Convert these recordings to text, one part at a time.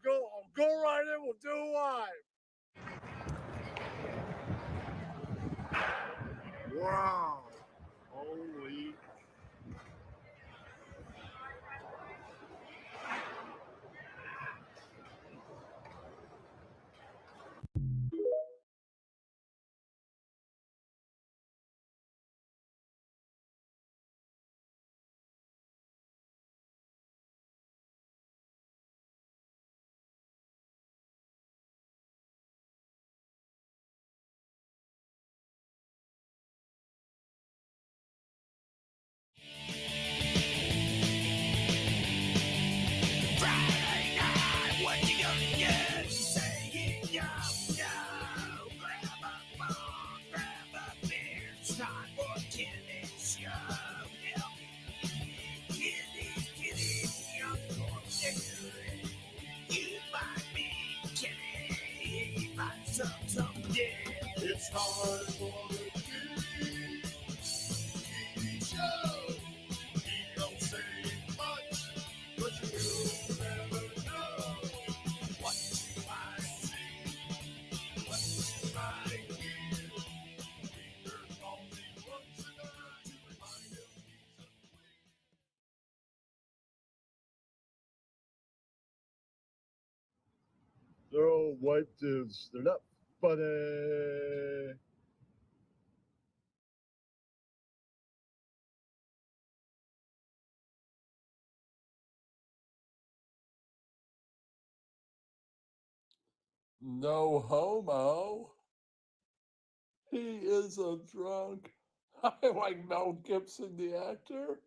Go right in. We'll do it live. Wow. Holy. Friday night, what you gonna get? Saying yo, yo. Grab a bong, grab a beer. It's time for Kenny's show. Kenny, I'm gonna do it. You might be Kenny, you might some dick. It's time for the TV show. He don't say much, but you'll never know what you might see, what you might hear. There's only one tonight to remind him he's a queen. They're all white dudes. They're not funny. No homo. He is a drunk. I like Mel Gibson, the actor.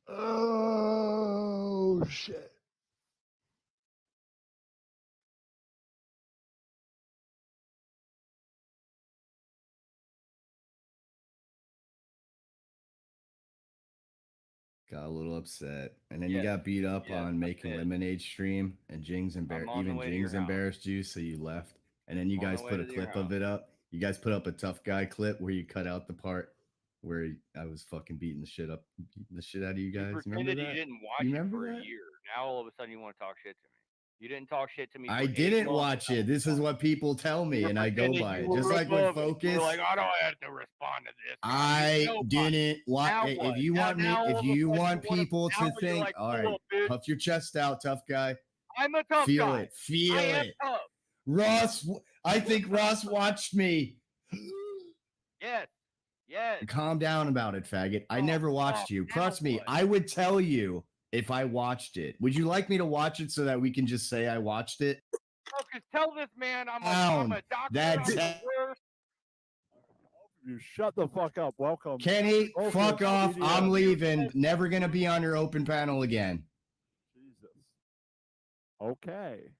Oh, shit. Got a little upset, and then you got beat up on making lemonade stream, and Jing's embarrassed you, so you left. And then you guys put a clip of it up. You guys put up a tough guy clip where you cut out the part where I was fucking beating the shit out of you guys. Remember that? You didn't watch it for a year. Now all of a sudden you want to talk shit to me. You didn't talk shit to me. I didn't watch it. This is what people tell me, and I go by it. Just like with Focus. You're like, I don't have to respond to this. I didn't watch. If you want me, if you want people to think, all right, puff your chest out, tough guy. I'm a tough guy. Feel it. Ross, I think Ross watched me. Yes. Calm down about it, faggot. I never watched you. Trust me, I would tell you if I watched it. Would you like me to watch it so that we can just say I watched it? Focus, tell this man I'm a doctor. That's I'm it. You shut the fuck up. Welcome. Kenny, fuck off. I'm leaving. Never gonna be on your open panel again. Jesus. Okay.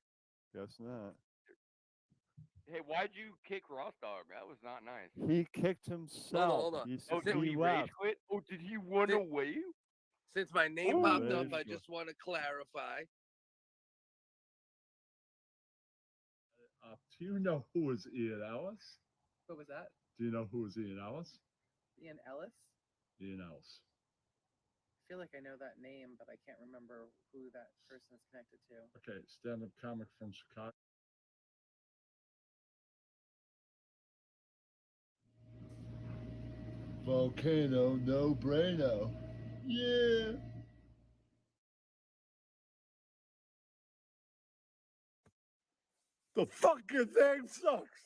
Guess not. Hey, why'd you kick Ross Dog? That was not nice. He kicked himself. Hold on. Did he rage quit? Oh, did he run away? Since my name popped up, I just want to clarify. Do you know who is Ian Ellis? What was that? Do you know who is Ian Ellis? Ian Ellis? Ian Ellis. I feel like I know that name, but I can't remember who that person is connected to. Okay, stand-up comic from Chicago. Volcano, no braino. Yeah. The fucking thing sucks.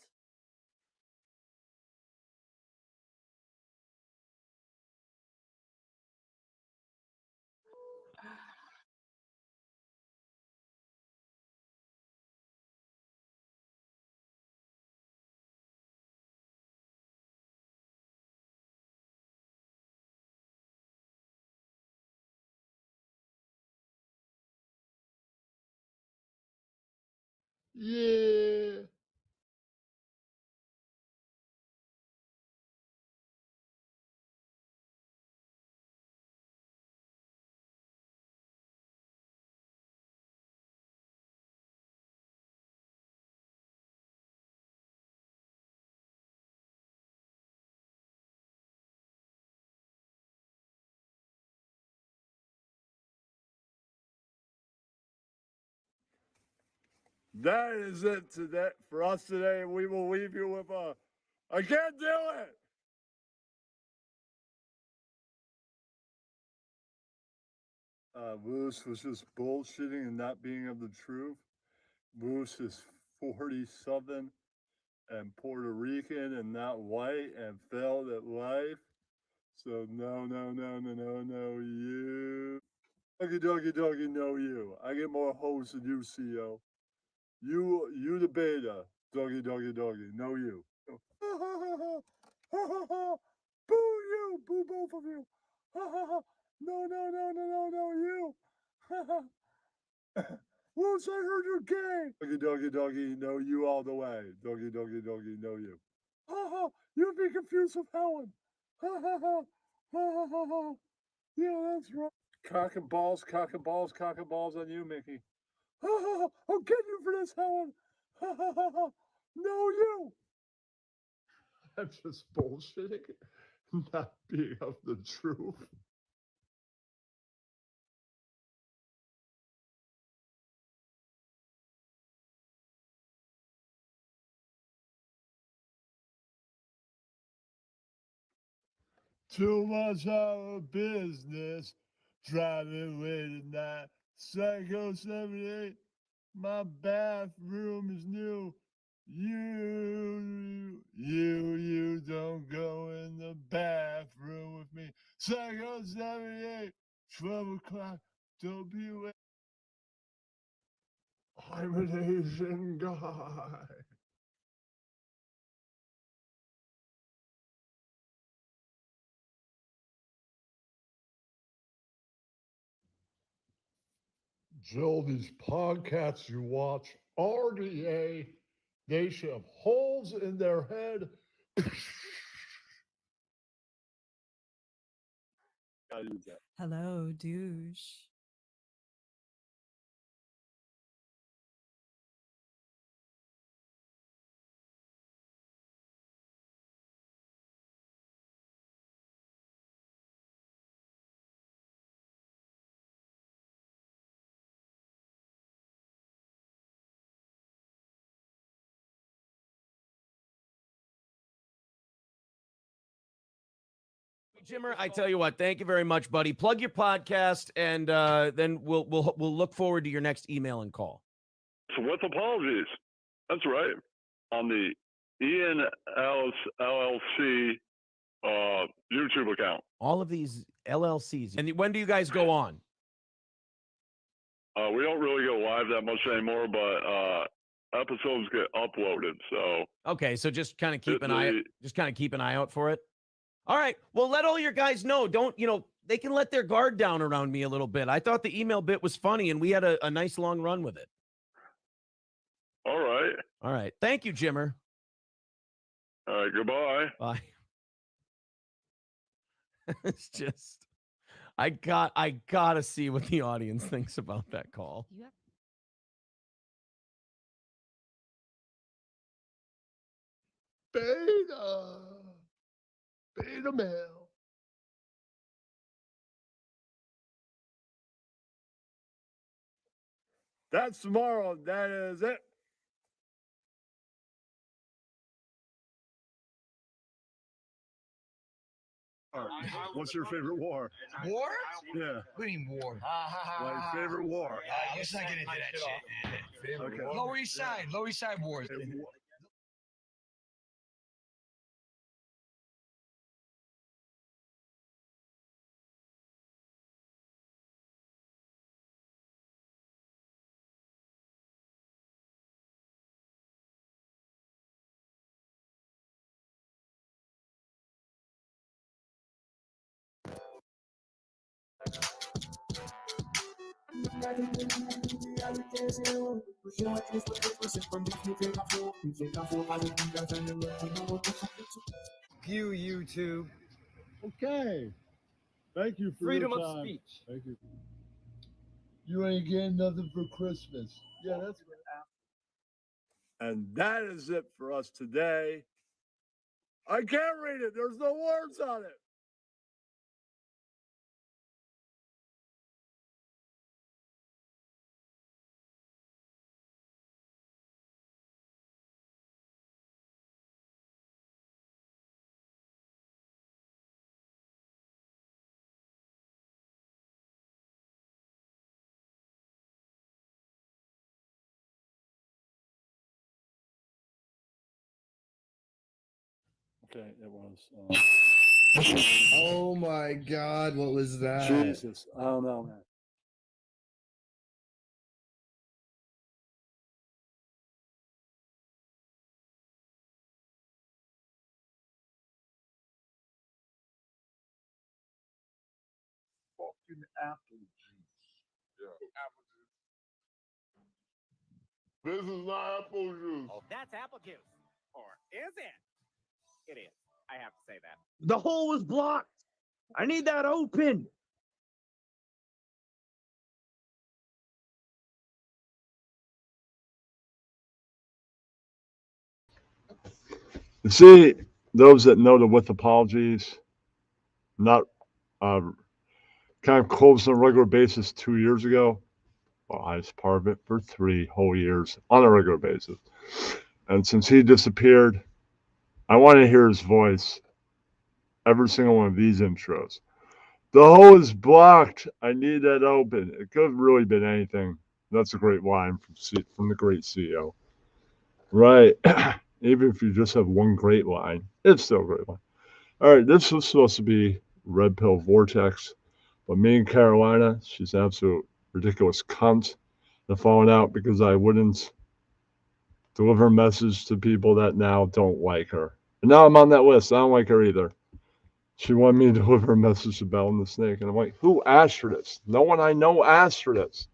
Yeah. that is it today for us today. We will leave you with I can't do it. Lewis was just bullshitting and not being of the truth. Lewis is 47 and Puerto Rican and not white and failed at life. So no, you. Doggy, no you. I get more hoes than you, CO. You the beta. Doggy, no you. Boo you, boo both of you. No, you. Once I heard you're gay. Doggy, no you all the way. Doggy, no you. You'd be confused with Helen. Yeah, that's right. Cock and balls on you, Mickey. I'll get you for this, Helen. No, you. I'm just bullshitting, not being of the truth. Too much out of business. Driving late at night. Psycho 78. My bathroom is new. You don't go in the bathroom with me. Psycho 78. 12 o'clock. Don't be late. I'm an Asian guy. Joe, these podcasts you watch, RDA, they should have holes in their head. Hello, douche. Jimmer, I tell you what, thank you very much, buddy. Plug your podcast, and then we'll look forward to your next email and call. So with apologies. That's right. On the Ian LLC YouTube account. All of these LLCs. And when do you guys go on? We don't really go live that much anymore, but episodes get uploaded. So okay, so just kind of keep an eye out for it. All right. Well, let all your guys know. They can let their guard down around me a little bit. I thought the email bit was funny, and we had a nice long run with it. All right. All right. Thank you, Jimmer. All right. Goodbye. Bye. It's just, I gotta see what the audience thinks about that call. Beta male. That's tomorrow. That is it. What's your favorite war? War? Yeah. What do you mean war? My favorite war. Let's not get into that shit. Okay. Lower East Side wars. You YouTube. Okay. Thank you for Freedom your of time. speech. Thank you. You ain't getting nothing for Christmas. Yeah, that's right. And that is it for us today. I can't read it. There's no words on it. Okay, it was. Oh my God, what was that? Jesus, I don't know, man. Fucking apple juice. Yeah, apple juice. This is not apple juice. Oh, that's apple juice. Or is it? It is. I have to say that. The hole was blocked. I need that open. You see, those that know the with apologies, not kind of closed on a regular basis 2 years ago. Well, I was part of it for 3 whole years on a regular basis. And since he disappeared, I want to hear his voice every single one of these intros. The hole is blocked. I need that open. It could have really been anything. That's a great line from the great CEO. Right. Even if you just have one great line, it's still a great line. All right, this was supposed to be Red Pill Vortex, but me and Carolina, she's an absolute ridiculous cunt. They're falling out because I wouldn't deliver a message to people that now don't like her. And now I'm on that list. I don't like her either. She wanted me to deliver a message to Bell and the Snake. And I'm like, who asked for this? No one I know asked for this.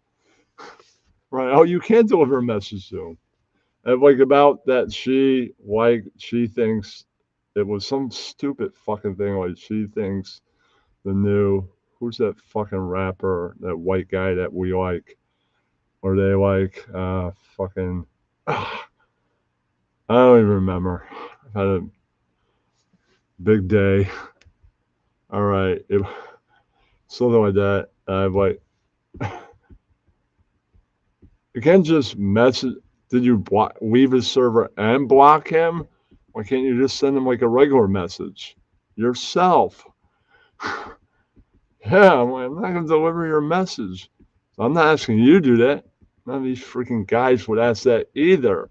Right. Oh, you can't deliver a message to him. And like about that she thinks it was some stupid fucking thing. Like she thinks the new, who's that fucking rapper, that white guy that we like? Or they like fucking, I don't even remember. I've had a big day. All right. Something like that. I'm like, you can't just message. Did you leave his server and block him? Why can't you just send him like a regular message yourself? Yeah, I'm not going to deliver your message. So I'm not asking you to do that. None of these freaking guys would ask that either.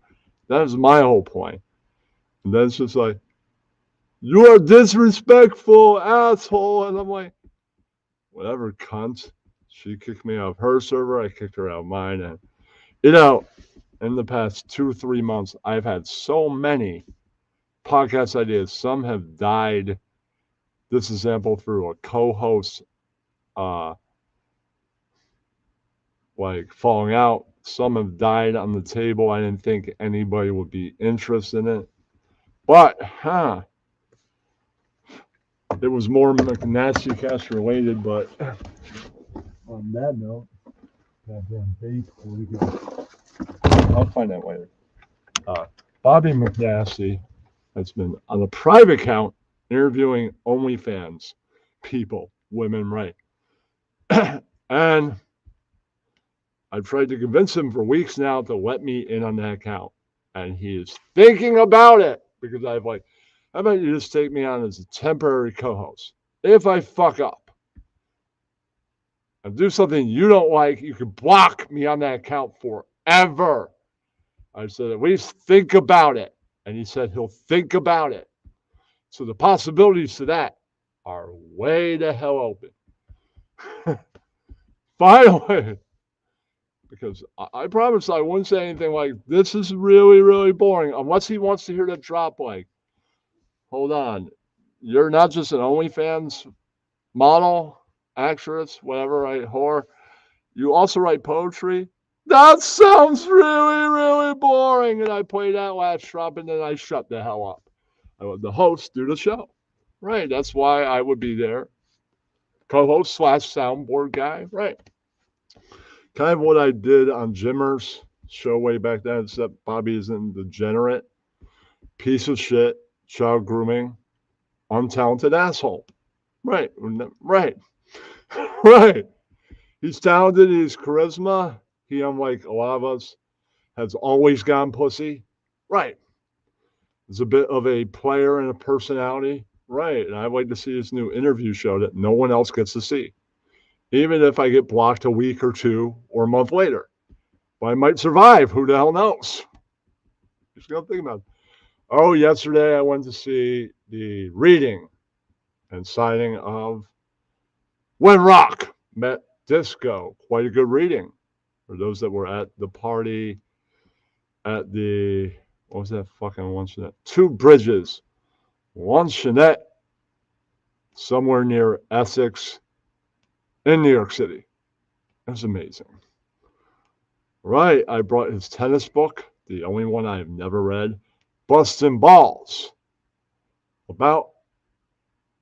That was my whole point. And then it's just like, you are disrespectful, asshole. And I'm like, whatever, cunt. She kicked me out of her server. I kicked her out of mine. And, in the past 2-3 months, I've had so many podcast ideas. Some have died. This example through a co-host, like falling out. Some have died on the table. I didn't think anybody would be interested in it. But, it was more McNasty Cast related, but on that note, goddamn bait, where'd it go? I'll find that later. Bobby McNasty has been on a private account interviewing OnlyFans people, women, right? And I've tried to convince him for weeks now to let me in on that account. And he is thinking about it because I've like, how about you just take me on as a temporary co-host? If I fuck up and do something you don't like, you can block me on that account forever. I said, at least think about it. And he said he'll think about it. So the possibilities to that are way the hell open. Finally, because I promised I wouldn't say anything like, this is really, really boring, unless he wants to hear that drop like, hold on, you're not just an OnlyFans model, actress, whatever, right, whore. You also write poetry? That sounds really, really boring. And I play that last drop and then I shut the hell up. I let the host do the show. Right, that's why I would be there. Co-host / soundboard guy, right. Kind of what I did on Jimmer's show way back then, except Bobby isn't degenerate, piece of shit, child grooming, untalented asshole. Right, right, right. He's talented, he's charisma. He, unlike a lot of us, has always gone pussy. Right. He's a bit of a player and a personality. Right. And I'd like to see his new interview show that no one else gets to see. Even if I get blocked a week or 2 or a month later. But I might survive. Who the hell knows? Just got to think about it. Oh, yesterday I went to see the reading and signing of When Rock Met Disco. Quite a good reading for those that were at the party at the, what was that fucking one? Two Bridges, one Jeanette, somewhere near Essex in New York City. It was amazing. Right, I brought his tennis book, the only one I have never read, Bustin' Balls, about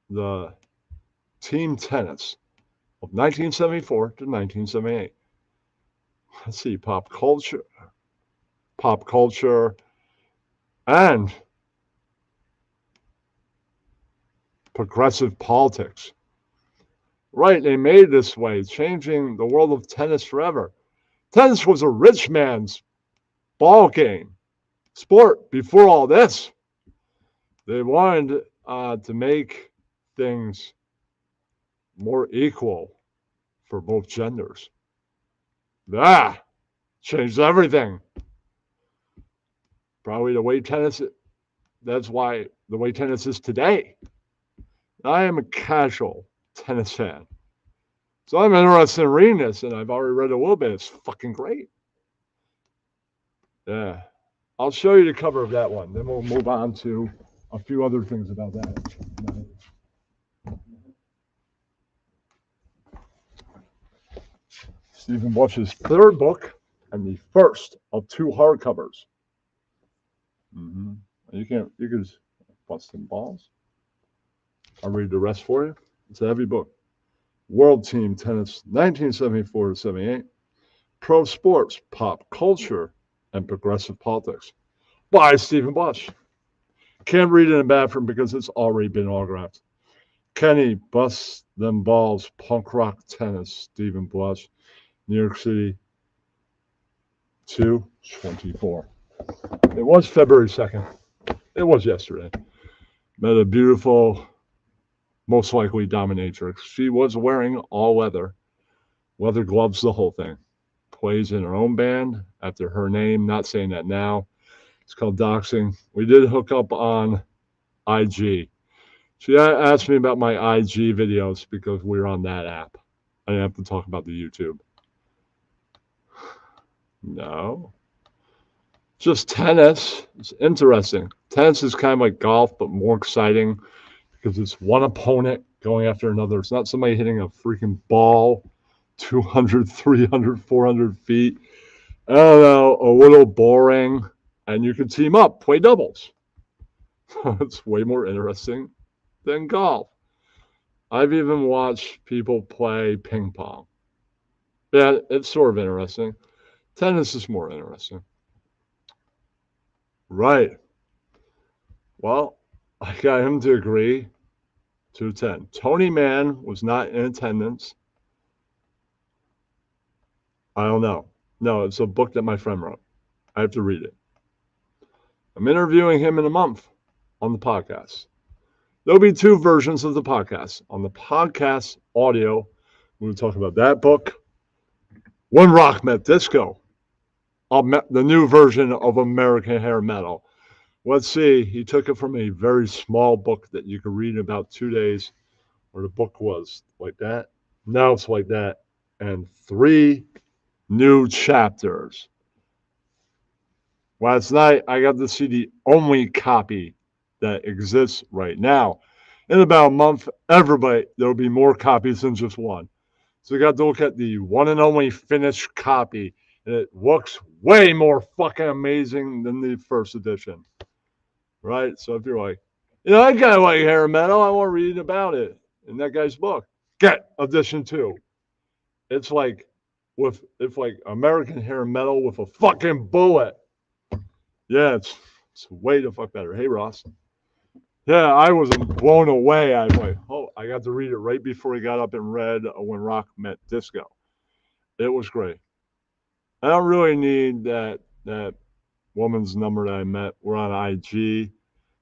the team tennis of 1974 to 1978. Let's see, pop culture, and progressive politics. Right, they made it this way, changing the world of tennis forever. Tennis was a rich man's ball game, sport before all this. They wanted to make things more equal for both genders. Changed everything. Probably the way tennis, that's why the way tennis is today. I am a casual tennis fan. So I'm interested in reading this, and I've already read a little bit. It's fucking great. Yeah. I'll show you the cover of that one. Then we'll move on to a few other things about that. Stephen Bush's third book and the first of two hardcovers. You can just bust some balls. I'll read the rest for you. It's a heavy book. World Team Tennis, 1974 to 78. Pro Sports, Pop Culture, and Progressive Politics by Stephen Bush. Can't read it in the bathroom because it's already been autographed. Kenny, Bust Them Balls, Punk Rock Tennis, Stephen Bush, New York City, 2/24. It was February 2nd. It was yesterday. Met a beautiful, most likely dominatrix. She was wearing all leather gloves, the whole thing. Plays in her own band after her name. Not saying that now. It's called doxing. We did hook up on IG. She asked me about my IG videos because we're on that app. I didn't have to talk about the YouTube. No. Just tennis. It's interesting. Tennis is kind of like golf, but more exciting because it's one opponent going after another. It's not somebody hitting a freaking ball 200, 300, 400 feet. I don't know, a little boring. And you can team up, play doubles. It's way more interesting than golf. I've even watched people play ping pong. Yeah, it's sort of interesting. Tennis is more interesting. Right. Well, I got him to agree. 210. Tony Mann was not in attendance. I don't know. No, it's a book that my friend wrote. I have to read it. I'm interviewing him in a month on the podcast. There'll be two versions of the podcast. On the podcast audio, we'll talk about that book. When Rock Met Disco, the new version of American Hair Metal. Let's see, he took it from a very small book that you could read in about 2 days, where the book was like that. Now it's like that. And 3 new chapters. Last night, I got to see the only copy that exists right now. In about a month, there'll be more copies than just one. So you got to look at the one and only finished copy. And it looks way more fucking amazing than the first edition. Right? So if you're like, I kind of like hair metal, I want to read about it in that guy's book, get edition 2. It's like American hair metal with a fucking bullet. Yeah, it's way the fuck better. Hey, Ross. Yeah, I was blown away. I was like, I got to read it right before he got up and read When Rock Met Disco. It was great. I don't really need that woman's number that I met. We're on IG.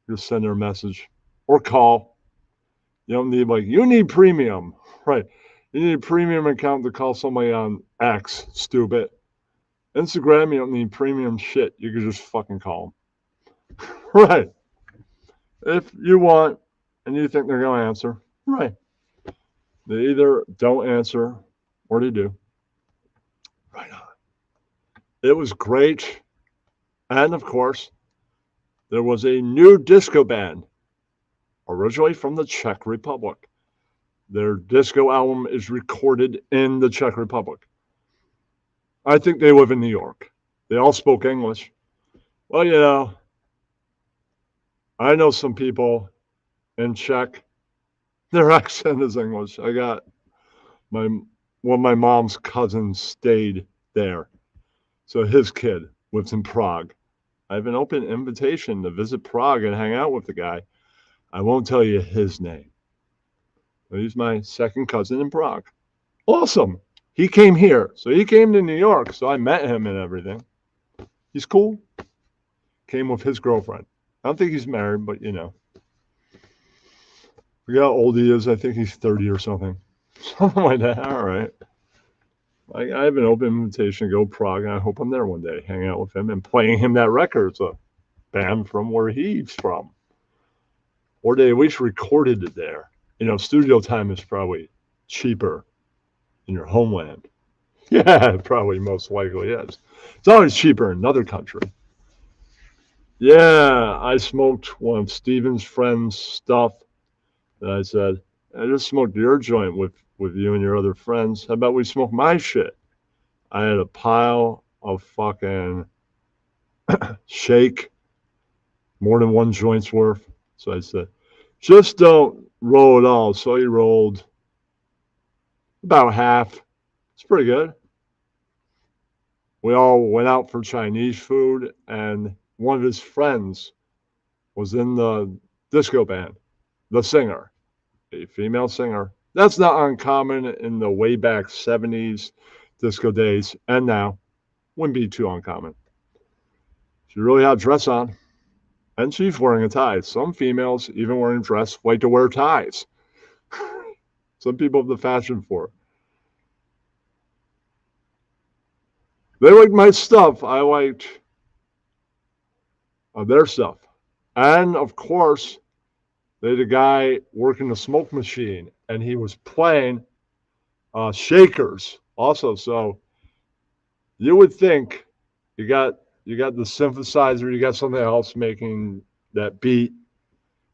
Just send her a message or call. You don't need you need premium, right? You need a premium account to call somebody on X, stupid. Instagram, you don't need premium shit. You can just fucking call them. Right. If you want and you think they're going to answer, right. They either don't answer or they do. Right on. It was great. And of course, there was a new disco band, originally from the Czech Republic. Their disco album is recorded in the Czech Republic. I think they live in New York. They all spoke English. Well, I know some people in Czech. Their accent is English. I got one of my mom's cousins stayed there. So his kid lives in Prague. I have an open invitation to visit Prague and hang out with the guy. I won't tell you his name. But he's my second cousin in Prague. Awesome. He came here. So he came to New York. So I met him and everything. He's cool. Came with his girlfriend. I don't think he's married, but I forget how old he is. I think he's 30 or something. Something like that. All right. I have an open invitation to go to Prague, and I hope I'm there one day, hanging out with him and playing him that record. It's a band from where he's from. Or they at least recorded it there. Studio time is probably cheaper in your homeland. Yeah, it probably most likely is. It's always cheaper in another country. Yeah, I smoked one of Steven's friend's stuff. And I said, I just smoked your joint with you and your other friends. How about we smoke my shit? I had a pile of fucking shake, more than one joint's worth. So I said, just don't roll it all. So he rolled about half. It's pretty good. We all went out for Chinese food, and one of his friends was in the disco band, the singer, a female singer. That's not uncommon in the way back 70s disco days, and now wouldn't be too uncommon. She really had a dress on, and she's wearing a tie. Some females, even wearing a dress, like to wear ties. Some people have the fashion for it. They liked my stuff. I liked their stuff. And, of course, they had a guy working the smoke machine, and he was playing shakers also. So you would think you got the synthesizer, you got something else making that beat.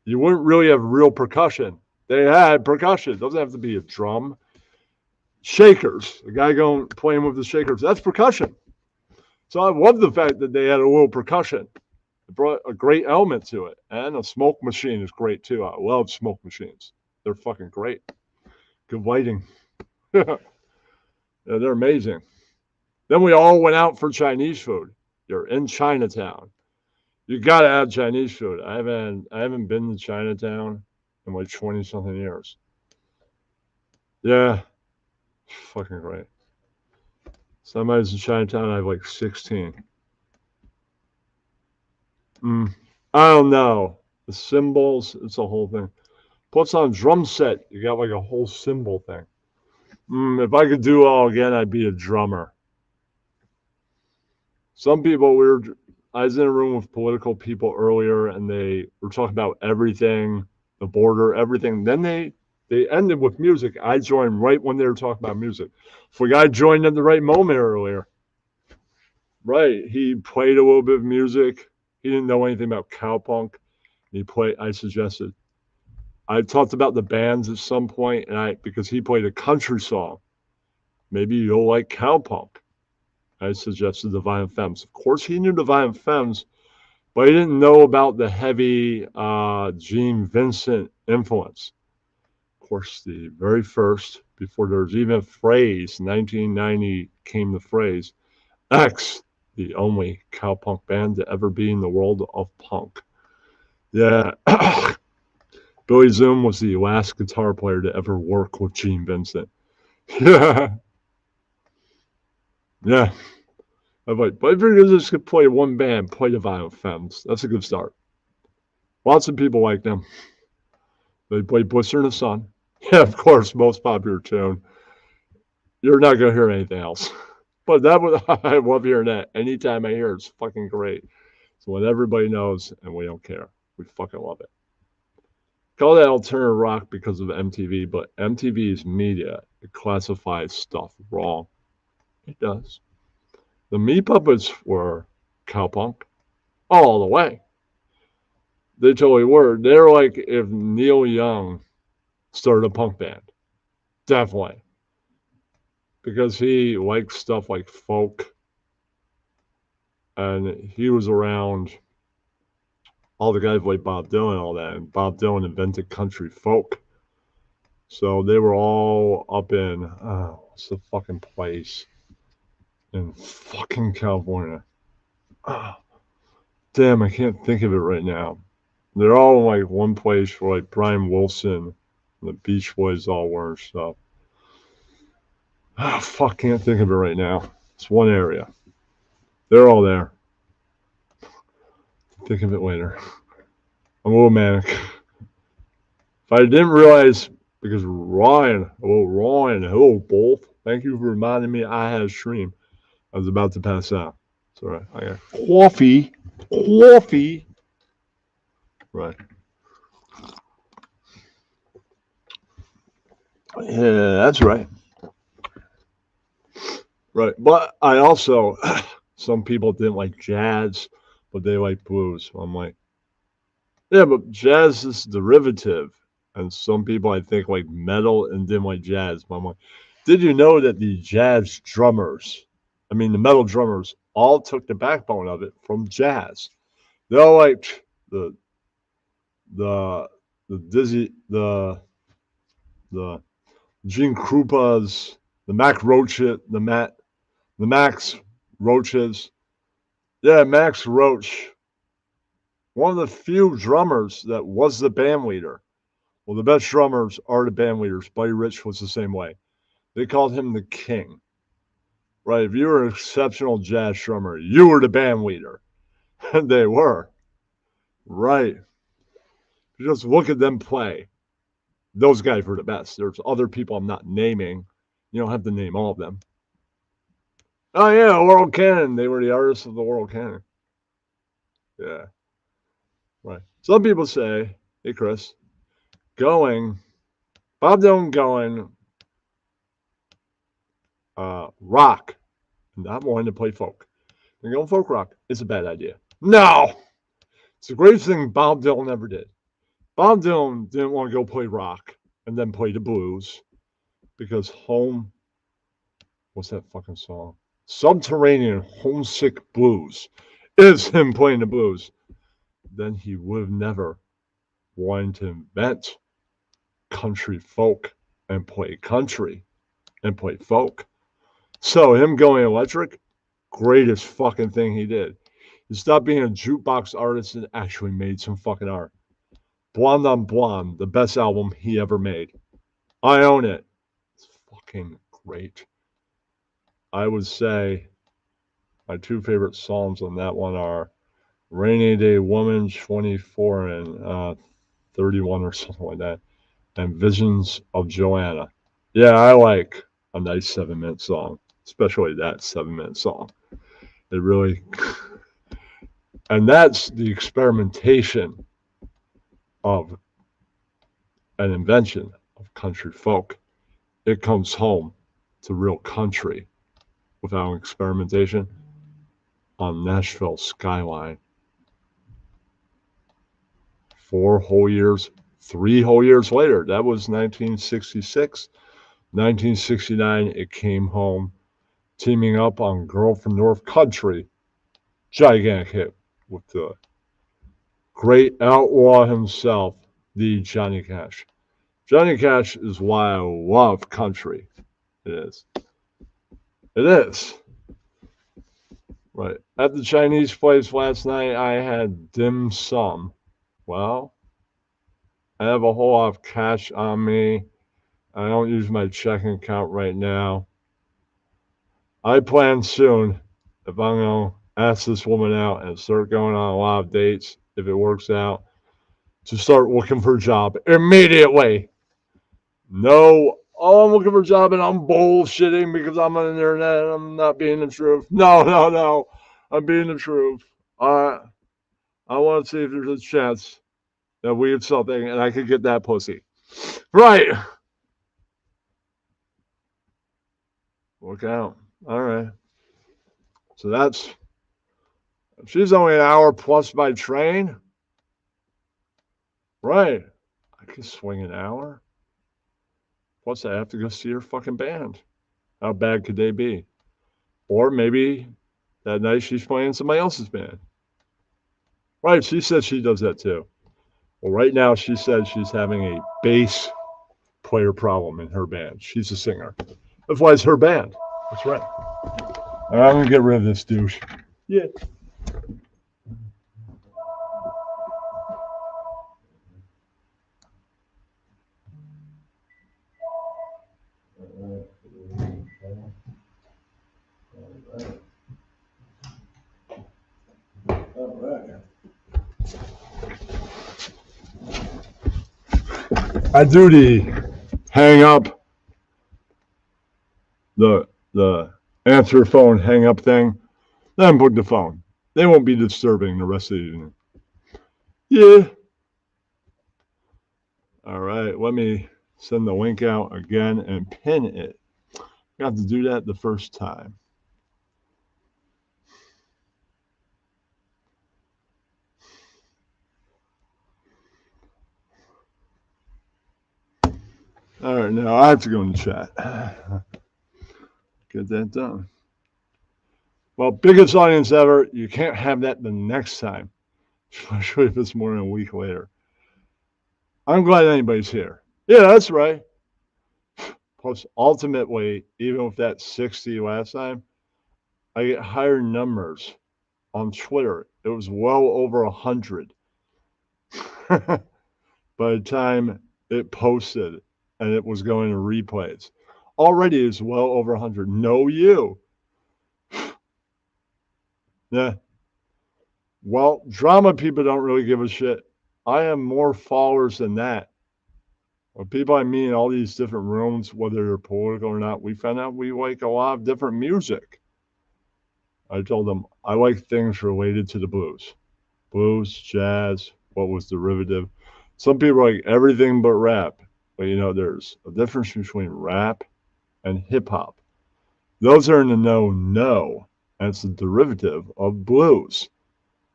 You wouldn't really have real percussion. They had percussion. It doesn't have to be a drum. Shakers, the guy playing with the shakers, that's percussion. So I love the fact that they had a little percussion. It brought a great element to it. And a smoke machine is great too. I love smoke machines. They're fucking great. Good lighting. Yeah, they're amazing. Then we all went out for Chinese food. You're in Chinatown. You gotta have Chinese food. I haven't been to Chinatown in like 20 something years. Yeah. Fucking great. Somebody's in Chinatown, I have like 16. I don't know. The cymbals, it's a whole thing. Puts on a drum set, you got like a whole cymbal thing. If I could do it all again, I'd be a drummer. Some people, I was in a room with political people earlier, and they were talking about everything, the border, everything. Then they ended with music. I joined right when they were talking about music. If a guy joined at the right moment earlier, right, he played a little bit of music. He didn't know anything about cowpunk. I suggested. I talked about the bands at some point, and because he played a country song, maybe you'll like cowpunk. I suggested the Violent Femmes. Of course, he knew the Violent Femmes, but he didn't know about the heavy Gene Vincent influence. Of course, the very first, before there was even a phrase, 1990 came the phrase, X, the only cowpunk band to ever be in the world of punk. Yeah. Billy Zoom was the last guitar player to ever work with Gene Vincent. Yeah. Yeah. But if you're just going to play one band, play the Violent Femmes. That's a good start. Lots of people like them. They play Blister in the Sun. Yeah, of course, most popular tune. You're not going to hear anything else. But I love hearing that. Anytime I hear it, it's fucking great. So when everybody knows and we don't care, we fucking love it. call that alternative rock because of MTV, but MTV's media, it classifies stuff wrong. It does. The Meat Puppets were cowpunk all the way. They totally were. They're like if Neil Young started a punk band. Definitely. Because he liked stuff like folk. And he was around all the guys like Bob Dylan and all that. And Bob Dylan invented country folk. So they were all up in, what's the fucking place? In fucking California. Damn, I can't think of it right now. They're all in like one place where like Brian Wilson and the Beach Boys all were and stuff. Fuck, can't think of it right now. It's one area. They're all there. Think of it later. I'm a little manic. If I didn't realize, because Ryan, hello both. Thank you for reminding me I had a stream. I was about to pass out. It's all right. I got coffee. Right. Yeah, that's right. Right. But I also, some people didn't like jazz, but they like blues. I'm like, yeah, but jazz is derivative. And some people, I think, like metal and didn't like jazz. But I'm like, did you know that the jazz drummers, the metal drummers, all took the backbone of it from jazz? They all like the Dizzy, the Gene Krupas, the Max Roaches. Yeah, Max Roach, one of the few drummers that was the band leader. Well, the best drummers are the band leaders. Buddy Rich was the same way. They called him the king. Right? If you were an exceptional jazz drummer, you were the band leader. And they were. Right. Just look at them play. Those guys were the best. There's other people I'm not naming. You don't have to name all of them. Oh, yeah, World Canon. They were the artists of the World Canon. Yeah. Right. Some people say, hey, Chris, Bob Dylan going rock, not wanting to play folk. They're going folk rock. It's a bad idea. No! It's the greatest thing Bob Dylan ever did. Bob Dylan didn't want to go play rock and then play the blues because what's that fucking song? Subterranean Homesick Blues is him playing the blues. Then he would have never wanted to invent country folk and play country and play folk. So him going electric, greatest fucking thing he did. He stopped being a jukebox artist and actually made some fucking art. Blonde on Blonde, the best album he ever made. I own it. It's fucking great. I would say my two favorite songs on that one are Rainy Day Woman 24 and 31 or something like that, and Visions of Joanna. Yeah, I like a nice 7-minute song, especially that 7-minute song. It really, and that's the experimentation of an invention of country folk. It comes home to real country without experimentation on Nashville skyline. 3 whole years later, that was 1966. 1969, it came home, teaming up on Girl from North Country. Gigantic hit with the great outlaw himself, the Johnny Cash. Johnny Cash is why I love country. It is. It is. Right. At the Chinese place last night, I had dim sum. Well, I have a whole lot of cash on me. I don't use my checking account right now. I plan soon, if I'm going to ask this woman out and start going on a lot of dates, if it works out, to start looking for a job immediately. No, I'm looking for a job and I'm bullshitting because I'm on the internet and I'm not being the truth. No. I'm being the truth. I want to see if there's a chance that weird something, and I could get that pussy. Right. Look out. All right. So that's, she's only an hour plus by train. Right. I could swing an hour. Plus, I have to go see her fucking band. How bad could they be? Or maybe that night she's playing somebody else's band. Right. She said she does that too. Well, right now she said she's having a bass player problem in her band. She's a singer. That's why it's her band. That's right. I'm going to get rid of this douche. Yeah. I do the hang up, the answer phone hang up thing, then put the phone. They won't be disturbing the rest of the evening. Yeah. All right, let me send the link out again and pin it. Got to do that the first time. All right, now I have to go in the chat. Get that done. Well, biggest audience ever. You can't have that the next time, especially if it's more than a week later. I'm glad anybody's here. Yeah, that's right. Plus, ultimately, even with that 60 last time, I get higher numbers on Twitter. It was well over 100 by the time it posted and it was going to replays. Already it's well over 100. No, you. Yeah. Well, drama people don't really give a shit. I have more followers than that. Well, people I meet in all these different rooms, whether they're political or not, we found out we like a lot of different music. I told them I like things related to the blues. Blues, jazz, what was derivative. Some people like everything but rap. But you know, there's a difference between rap and hip hop. Those are in the know, and it's a derivative of blues.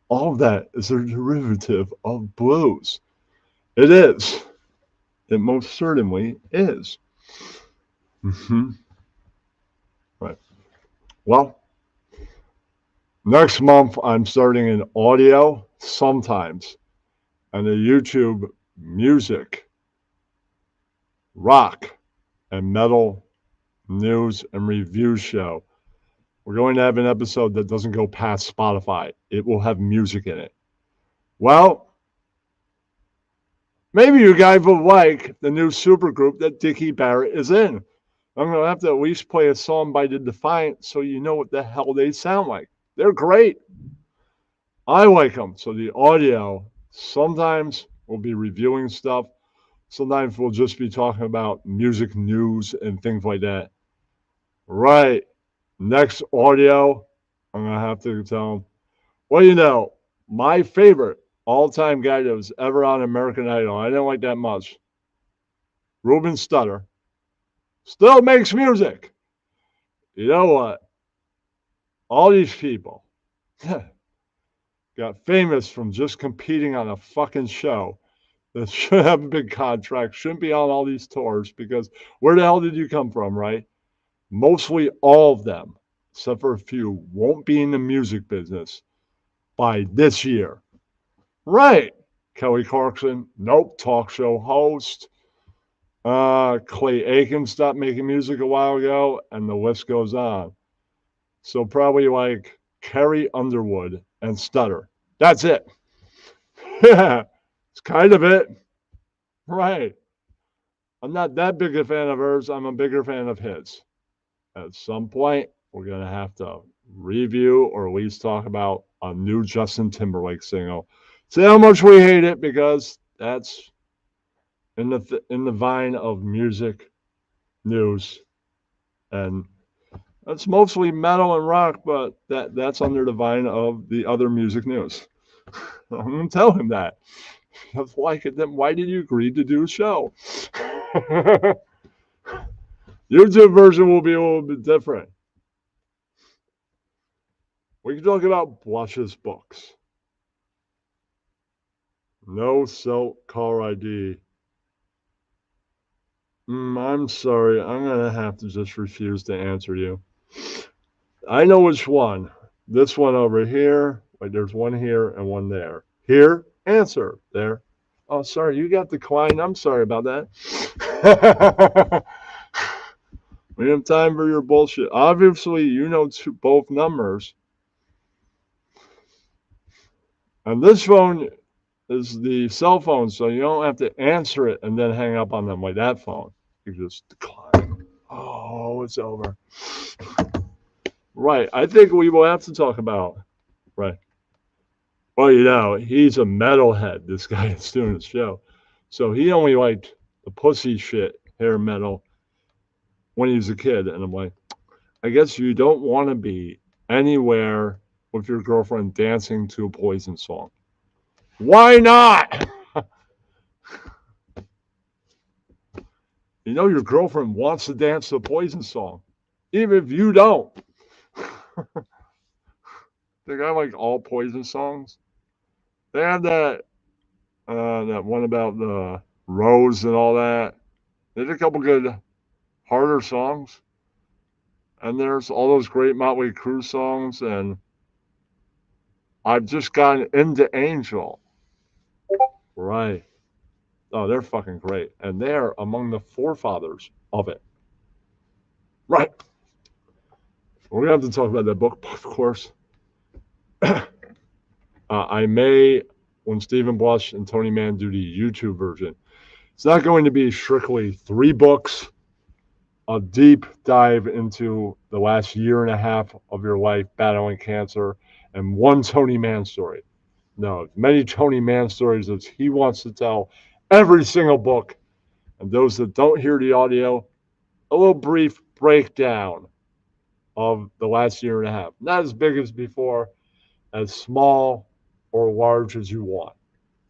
All of that is a derivative of blues. It is. It most certainly is. Right. Well, next month I'm starting in audio sometimes, and the YouTube music, rock, and metal news and review show. We're going to have an episode that doesn't go past Spotify. It will have music in it. Well, maybe you guys will like the new supergroup that Dickie Barrett is in. I'm going to have to at least play a song by The Defiant so you know what the hell they sound like. They're great. I like them. So the audio, sometimes we'll be reviewing stuff. Sometimes we'll just be talking about music news and things like that. Right. Next audio, I'm going to have to tell them, well, you know, my favorite all-time guy that was ever on American Idol, I didn't like that much, Ruben Studdard, still makes music. You know what? All these people got famous from just competing on a fucking show that should have a big contract, shouldn't be on all these tours, because where the hell did you come from, right? Mostly all of them, except for a few, won't be in the music business by this year. Right. Kelly Clarkson, nope, talk show host. Clay Aiken stopped making music a while ago, and the list goes on. So probably like Carrie Underwood and Stutter. That's it. Yeah, it's kind of it. Right. I'm not that big a fan of hers. I'm a bigger fan of his. At some point, we're going to have to review or at least talk about a new Justin Timberlake single. See how much we hate it, because that's in the vine of music news, and that's mostly metal and rock, but that's under the vine of the other music news. I'm going to tell him that. Like it, then why did you agree to do a show? YouTube version will be a little bit different. We can talk about Blush's books. No Silk caller ID. I'm sorry. I'm going to have to just refuse to answer you. I know which one. This one over here. Wait, there's one here and one there. Here, answer. There. Oh, sorry. You got declined. I'm sorry about that. We have time for your bullshit. Obviously, you know both numbers. And this phone is the cell phone, so you don't have to answer it and then hang up on them like that phone. You just decline. Oh, it's over. Right. I think we will have to talk about. Right. Well, he's a metalhead, this guy that's doing the show. So he only liked the pussy shit, hair metal, when he was a kid. And I'm like, I guess you don't want to be anywhere with your girlfriend dancing to a Poison song. Why not? Your girlfriend wants to dance to a Poison song, even if you don't. Think I like all Poison songs. They had that one about the rose and all that. They did a couple good harder songs. And there's all those great Motley Crue songs, and I've just gotten into Angel. Right. Oh, they're fucking great. And they're among the forefathers of it. Right. We're going to have to talk about that book, of course. I may, when Stephen Blush and Tony Mann do the YouTube version, it's not going to be strictly 3 books, a deep dive into the last year and a half of your life battling cancer, and 1 Tony Mann story. No, as many Tony Mann stories as he wants to tell, every single book. And those that don't hear the audio, a little brief breakdown of the last year and a half. Not as big as before, as small or large as you want,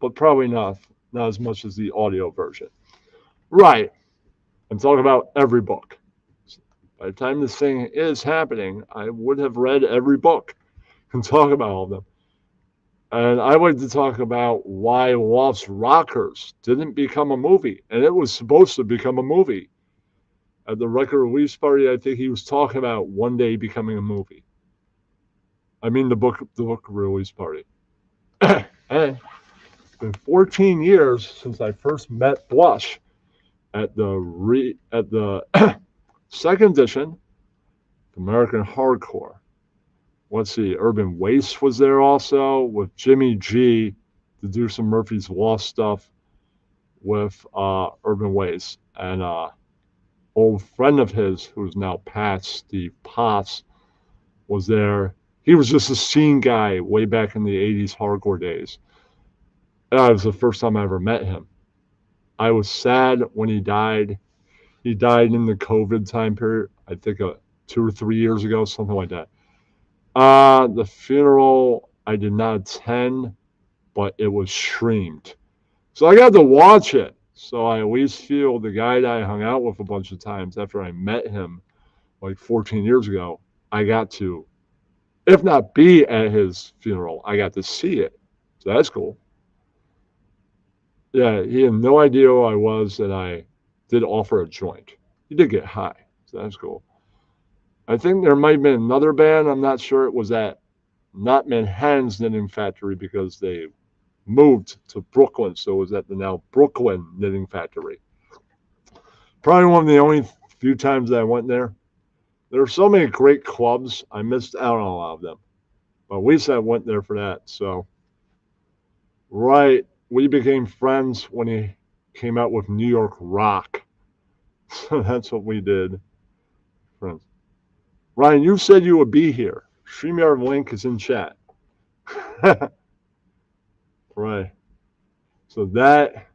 but probably not as much as the audio version. Right. And talk about every book. By the time this thing is happening, I would have read every book and talk about all of them. And I wanted to talk about why Lost Rockers didn't become a movie. And it was supposed to become a movie. At the record release party, I think he was talking about one day becoming a movie. I mean the book release party. And it's been 14 years since I first met Blush at the second edition, American Hardcore. Let's see, Urban Waste was there also with Jimmy G to do some Murphy's Law stuff with Urban Waste. And old friend of his, who's now passed, Steve Potts, was there. He was just a scene guy way back in the 80s hardcore days. And that was the first time I ever met him. I was sad when he died. He died in the COVID time period, I think 2 or 3 years ago, something like that. The funeral I did not attend, but it was streamed. So I got to watch it. So I at least feel the guy that I hung out with a bunch of times after I met him like 14 years ago, I got to, if not be at his funeral, I got to see it. So that's cool. Yeah, he had no idea who I was, and I did offer a joint. He did get high, so that's cool. I think there might have been another band. I'm not sure. It was at not Manhattan's Knitting Factory because they moved to Brooklyn. So it was at the now Brooklyn Knitting Factory. Probably one of the only few times that I went there. There were so many great clubs. I missed out on a lot of them. But at least I went there for that. So, right. We became friends when he came out with New York Rock. So that's what we did. Friends. Ryan, you said you would be here. StreamYard link is in chat. Right. So that.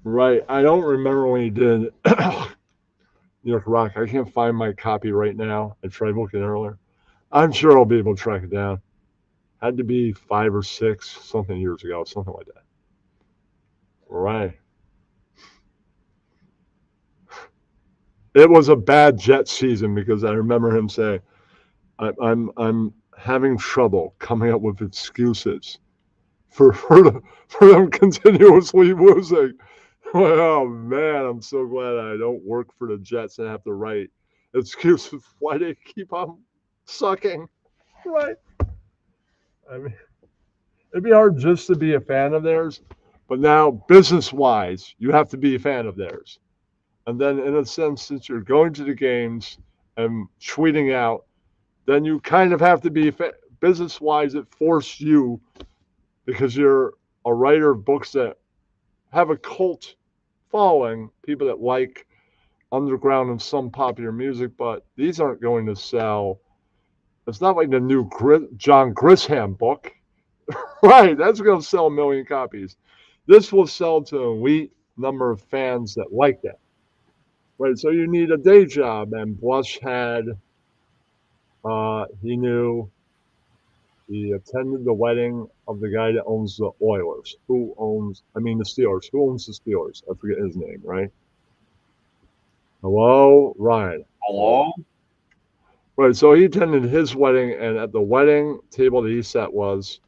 Right. I don't remember when he did New York Rock. I can't find my copy right now. I tried looking earlier. I'm sure I'll be able to track it down. Had to be 5 or 6 something years ago, something like that. Right. It was a bad Jet season because I remember him saying, I'm having trouble coming up with excuses for them continuously losing. Oh man, I'm so glad I don't work for the Jets and have to write excuses why they keep on sucking. Right. I mean, it'd be hard just to be a fan of theirs, but now business wise, you have to be a fan of theirs. And then, in a sense, since you're going to the games and tweeting out, then you kind of have to be business wise. It forced you because you're a writer of books that have a cult following, people that like underground and some popular music, but these aren't going to sell. It's not like the new John Grisham book, right? That's going to sell 1 million copies. This will sell to an elite number of fans that like that. Right, so you need a day job, and Blush had, he knew, he attended the wedding of the guy that owns the Oilers. The Steelers. Who owns the Steelers? I forget his name, right? Hello? Ryan. Hello? Right, so he attended his wedding, and at the wedding table that he sat was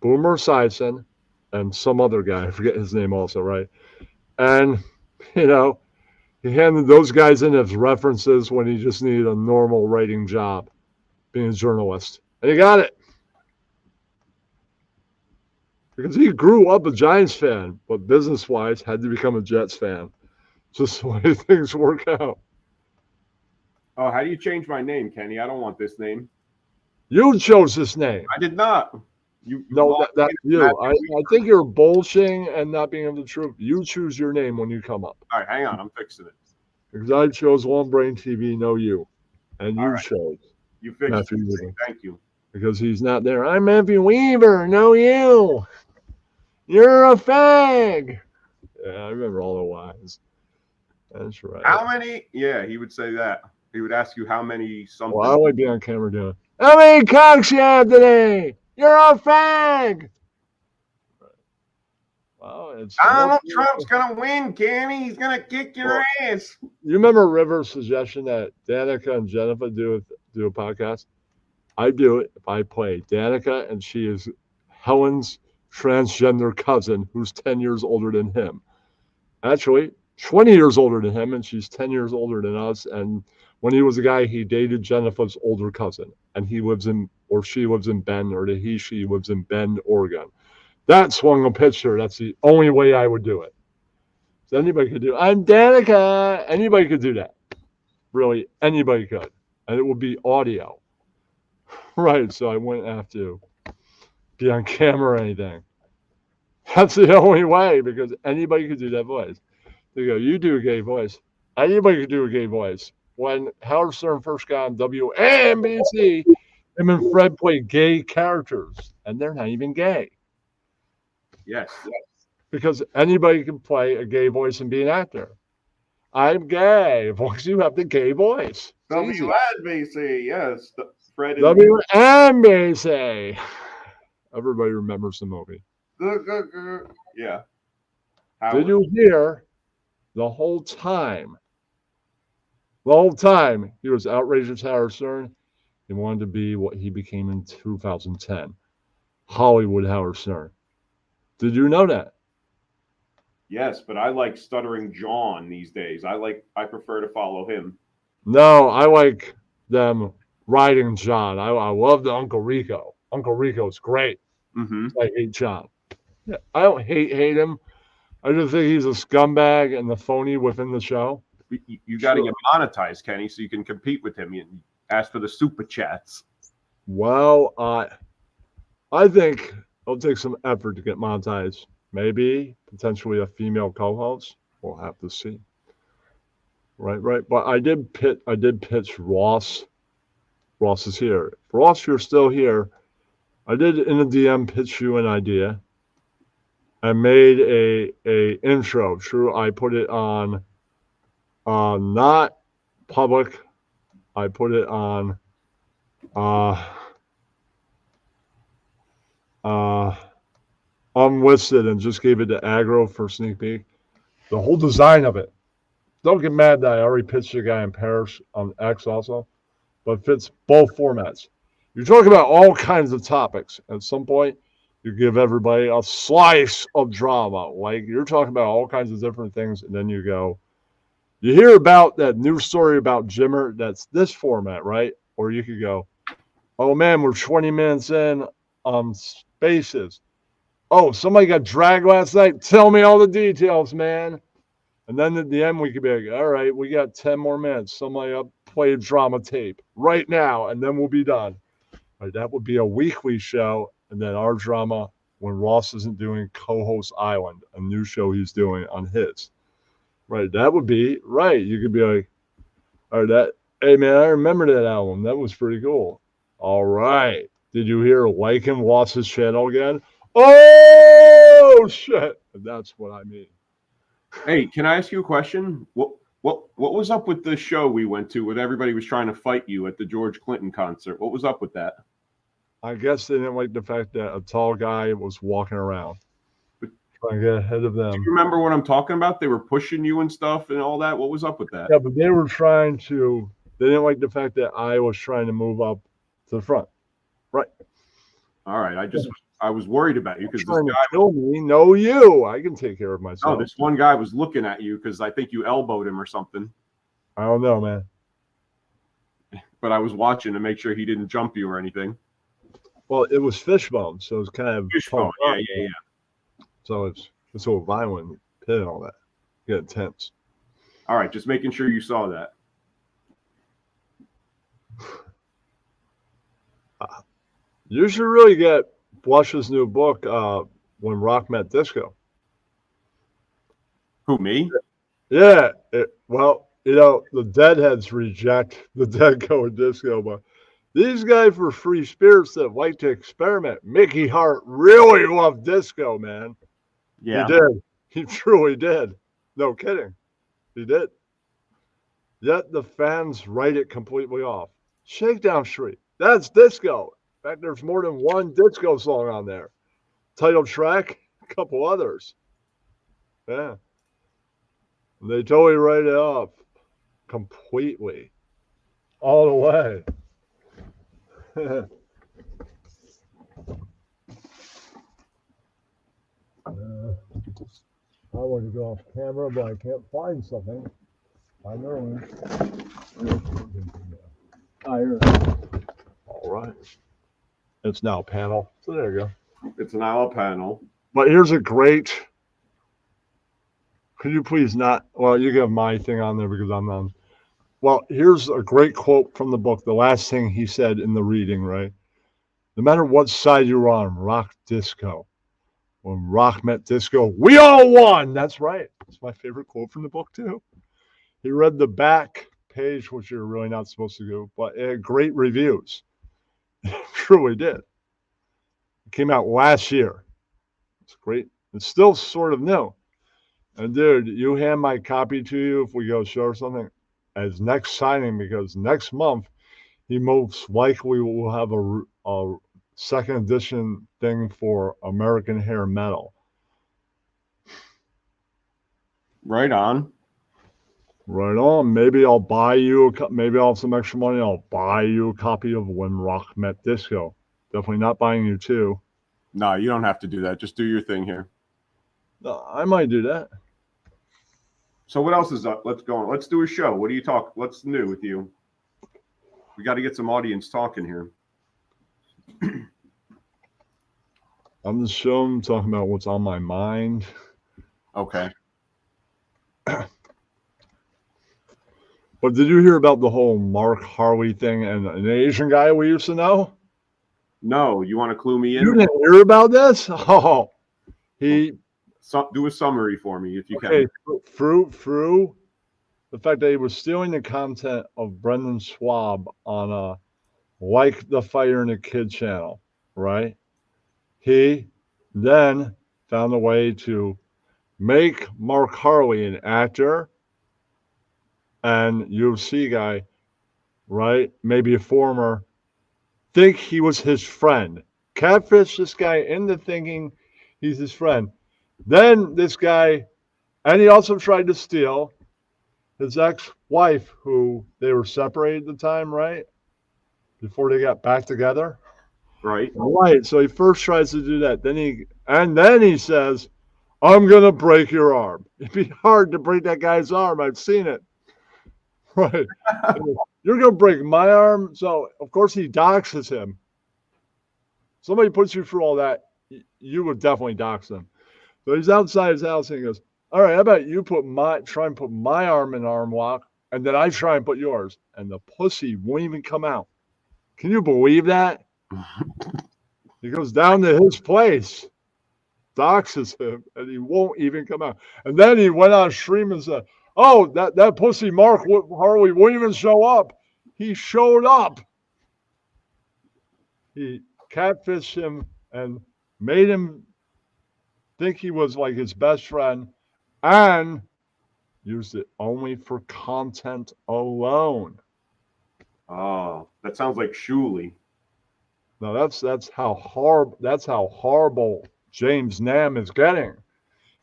Boomer Esiason and some other guy. I forget his name also, right? And, he handed those guys in as references when he just needed a normal writing job, being a journalist. And he got it. Because he grew up a Giants fan, but business-wise had to become a Jets fan. Just the way things work out. Oh, how do you change my name, Kenny? I don't want this name. You chose this name. I did not. No, that's you. I think you're bullshitting and not being able to truth. You choose your name when you come up. All right, hang on. I'm fixing it. Because I chose One Brain TV, no you. And you right. chose. You fixed Matthew it. Weaver. Thank you. Because he's not there. I'm Matthew Weaver, no you. You're a fag. Yeah, I remember all the lines. That's right. How many? Yeah, he would say that. He would ask you how many something. Well, I would be on camera doing, how many cocks you have today? You're a fag. Well, Donald Trump's going to win, Kenny. He's going to kick your ass. You remember River's suggestion that Danica and Jennifer do a podcast? I do it if I play Danica, and she is Helen's transgender cousin who's 10 years older than him. Actually, 20 years older than him, and she's 10 years older than us. And when he was a guy, he dated Jennifer's older cousin, and she lives in Bend, or she lives in Bend, Oregon. That swung a picture. That's the only way I would do it. So anybody could do it. I'm Danica. Anybody could do that. Really, anybody could. And it would be audio. Right, so I wouldn't have to be on camera or anything. That's the only way, because anybody could do that voice. They go, you do a gay voice. Anybody could do a gay voice. When Howard Stern first got on WNBC, him and Fred played gay characters, and they're not even gay. Yes. Because anybody can play a gay voice and be an actor. I'm gay. Because you have the gay voice. WNBC, yes. Fred WNBC. Everybody remembers the movie. Yeah. Did you hear the whole time he was outrageous Howard Stern? He wanted to be what he became in 2010, Hollywood Howard Stern. Did you know that? Yes, but I like Stuttering John these days. I prefer to follow him. No, I like them riding John. I love the Uncle Rico. Uncle Rico's great. Mm-hmm. I hate John. Yeah, I don't hate him. I just think he's a scumbag and the phony within the show. You got to get monetized, Kenny, so you can compete with him and ask for the super chats. Well, I think it'll take some effort to get monetized. Maybe potentially a female co-host. We'll have to see. Right. But I did pitch Ross. Ross is here. Ross, you're still here. I did in a DM pitch you an idea. I made a intro. True, I put it on not public. I put it on Unlisted and just gave it to Aggro for sneak peek. The whole design of it. Don't get mad that I already pitched a guy in Paris on X also, but fits both formats. You're talking about all kinds of topics. At some point, you give everybody a slice of drama. Like you're talking about all kinds of different things, and then you go, you hear about that new story about Jimmer that's this format, right? Or you could go, oh man, we're 20 minutes in on Spaces. Oh, somebody got dragged last night. Tell me all the details, man. And then at the end, we could be like, all right, we got 10 more minutes. Somebody up play a drama tape right now, and then we'll be done. Right, that would be a weekly show. And then our drama when Ross isn't doing Co-Host Island, a new show he's doing on his. Right, that would be, right. You could be like, all right, hey, man, I remember that album. That was pretty cool. All right. Did you hear Lycan lost his channel again? Oh, shit. That's what I mean. Hey, can I ask you a question? What was up with the show we went to where everybody was trying to fight you at the George Clinton concert? What was up with that? I guess they didn't like the fact that a tall guy was walking around, trying to get ahead of them. Do you remember what I'm talking about? They were pushing you and stuff and all that. What was up with that? Yeah, but they were trying to. They didn't like the fact that I was trying to move up to the front. Right. All right. I was worried about you because this guy kill me. No, you. I can take care of myself. Oh, this one guy was looking at you because I think you elbowed him or something. I don't know, man. But I was watching to make sure he didn't jump you or anything. Well, it was Fishbone, so it's kind of Fishbone. Yeah. So it's so violent, pit and all that. Get intense. All right, just making sure you saw that. You should really get Blush's new book, When Rock Met Disco. Who, me? Yeah. Well, you know, the Deadheads reject the Deadco and Disco, but these guys were free spirits that like to experiment. Mickey Hart really loved disco, man. Yeah. He did. He truly did. No kidding. He did. Yet the fans write it completely off. Shakedown Street. That's disco. In fact, there's more than one disco song on there. Title track, a couple others. Yeah. They totally write it off completely. All the way. I want to go off camera, but I can't find something. I know. All right. It's now a panel. So there you go. It's now a panel. But here's a great. Could you please not? Well, you have my thing on there because I'm on. Well, here's a great quote from the book. The last thing he said in the reading, right? No matter what side you're on, rock disco. When rock met disco, we all won. That's right. It's my favorite quote from the book, too. He read the back page, which you're really not supposed to do, but it had great reviews. It truly did. It came out last year. It's great. It's still sort of new. And, dude, you hand my copy to you if we go show or something as next signing because next month he most likely will have a second edition thing for American Hair Metal. Right on. Right on. Maybe I'll buy you, maybe I'll have some extra money. I'll buy you a copy of When Rock Met Disco. Definitely not buying you two. No, you don't have to do that. Just do your thing here. No, I might do that. So what else is up? Let's go on. Let's do a show. What do you talk? What's new with you? We got to get some audience talking here. I'm just showing, talking about what's on my mind. Okay. But did you hear about the whole Mark Harley thing and an Asian guy we used to know? No, you want to clue me in? You didn't hear about this? Oh, do a summary for me if you can. Through the fact that he was stealing the content of Brendan Schwab on Like the Fire in the Kid channel, right? He then found a way to make Mark Harley an actor and UFC guy, right? Maybe a former think he was his friend. Catfish this guy into thinking he's his friend. Then this guy, and he also tried to steal his ex-wife, who they were separated at the time, right? Before they got back together. Right. Right. So he first tries to do that. Then he says, I'm gonna break your arm. It'd be hard to break that guy's arm. I've seen it. Right. You're gonna break my arm. So of course he doxes him. Somebody puts you through all that, you would definitely dox them. So he's outside his house and he goes, all right, how about you try and put my arm in arm lock, and then I try and put yours. And the pussy won't even come out. Can you believe that? He goes down to his place, doxes him, and he won't even come out. And then he went on stream and said, oh, that pussy Mark Harley won't even show up. He showed up. He catfished him and made him think he was like his best friend and used it only for content alone. Oh, that sounds like Shuley. No, that's how horrible James Nam is getting. It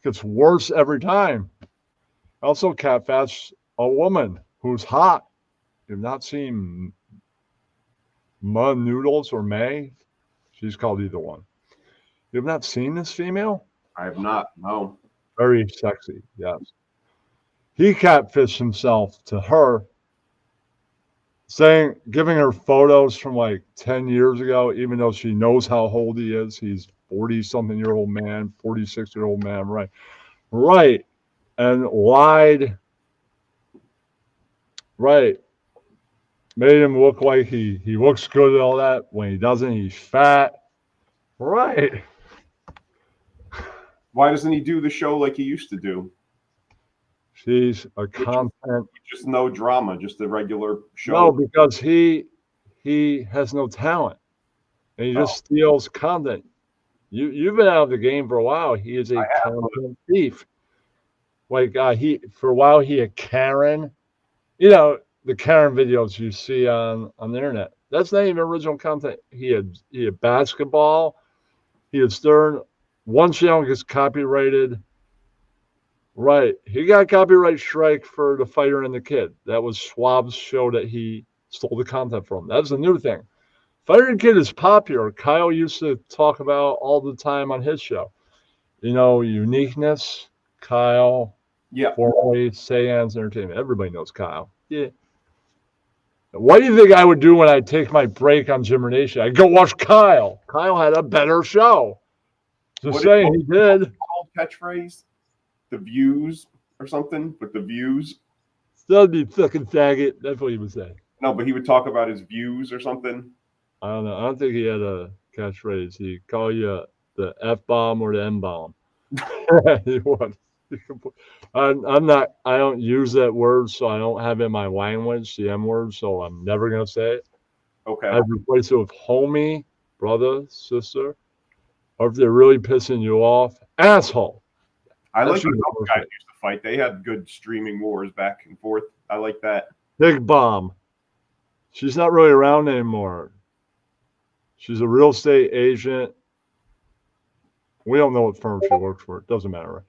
gets worse every time. Also catfish a woman who's hot. You've not seen Mud Noodles or May? She's called either one. You've not seen this female? I have not, no. Very sexy, yes. He catfished himself to her, giving her photos from like 10 years ago, even though she knows how old he is. He's 40-something-year-old man, 46-year-old man, right? Right. And lied. Right. Made him look like he looks good and all that. When he doesn't, he's fat. Right. Why doesn't he do the show like he used to do? She's a content. Just no drama, just a regular show. No, because he has no talent. And he just steals content. You've been out of the game for a while. He is a content thief. Like for a while he had Karen. You know, the Karen videos you see on the internet. That's not even original content. He had basketball. He had Stern. One channel gets copyrighted. Right. He got copyright strike for The Fighter and the Kid. That was Schwab's show that he stole the content from. That's a new thing. Fighter and Kid is popular. Kyle used to talk about all the time on his show. You know, Uniqueness, Kyle. Yeah. Formerly Seance Entertainment. Everybody knows Kyle. Yeah. What do you think I would do when I take my break on Jimmer Nation? I'd go watch Kyle. Kyle had a better show. Just saying, he did. Catchphrase? The views or something, but the views. That'd be fucking faggot. That's what he would say. No, but he would talk about his views or something. I don't know. I don't think he had a catchphrase. He'd call you the F-bomb or the M-bomb. He would. I'm not. I don't use that word, so I don't have it in my language, the M word, so I'm never gonna say it. Okay. I'd replace it with homie, brother, sister, or if they're really pissing you off, asshole. I like when those guys used to fight. They had good streaming wars back and forth. I like that. Big Bomb. She's not really around anymore. She's a real estate agent. We don't know what firm she works for. It doesn't matter.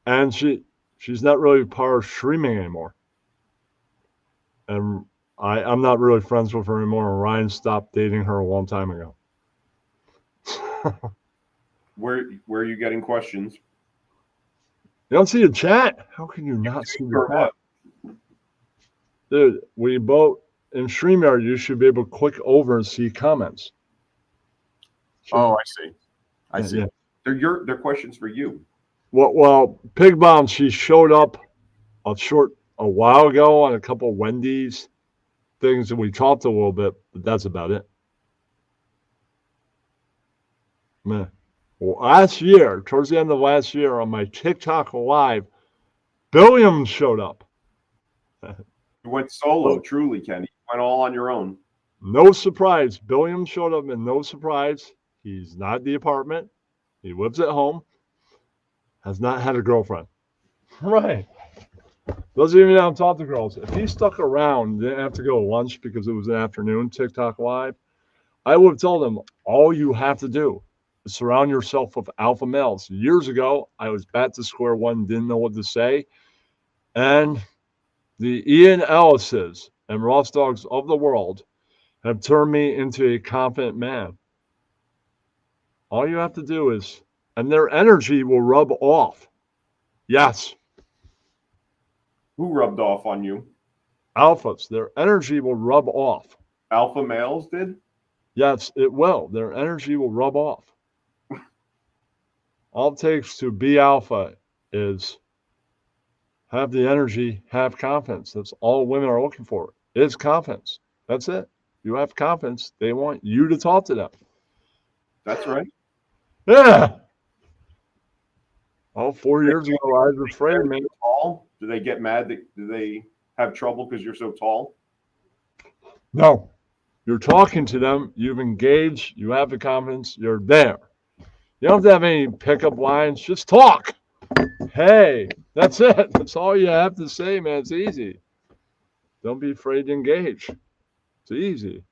And she's not really part of streaming anymore. And I'm not really friends with her anymore. And Ryan stopped dating her a long time ago. Where are you getting questions? You don't see the chat? How can you not see the chat? Dude, we both in StreamYard, you should be able to click over and see comments. Oh, I see. I see. Yeah. They're questions for you. Well, Pig Bomb, she showed up a while ago on a couple of Wendy's things, and we talked a little bit, but that's about it. Man. Well, last year, towards the end of last year, on my TikTok live, Billiam showed up. You went solo, truly, Kenny. You went all on your own. No surprise. Billiam showed up, and no surprise. He's not at the apartment. He lives at home. Has not had a girlfriend. Right. Doesn't even know how to talk to girls. If he stuck around, didn't have to go to lunch because it was an afternoon TikTok live, I would have told them all you have to do is surround yourself with alpha males. Years ago, I was back to square one, didn't know what to say. And the Ian Ellises and Ross Dogs of the world have turned me into a confident man. All you have to do is, and their energy will rub off. Yes. Who rubbed off on you? Alphas, their energy will rub off. Alpha males did? Yes, it will. Their energy will rub off. All it takes to be alpha is have the energy, have confidence. That's all women are looking for is confidence. That's it. You have confidence. They want you to talk to them. That's right. Yeah. Oh, 4 years ago, I was afraid, man. Tall? Do they get mad? Do they have trouble because you're so tall? No. You're talking to them. You've engaged. You have the confidence. You're there. You don't have to have any pickup lines. Just talk. Hey, that's it. That's all you have to say, man. It's easy. Don't be afraid to engage. It's easy.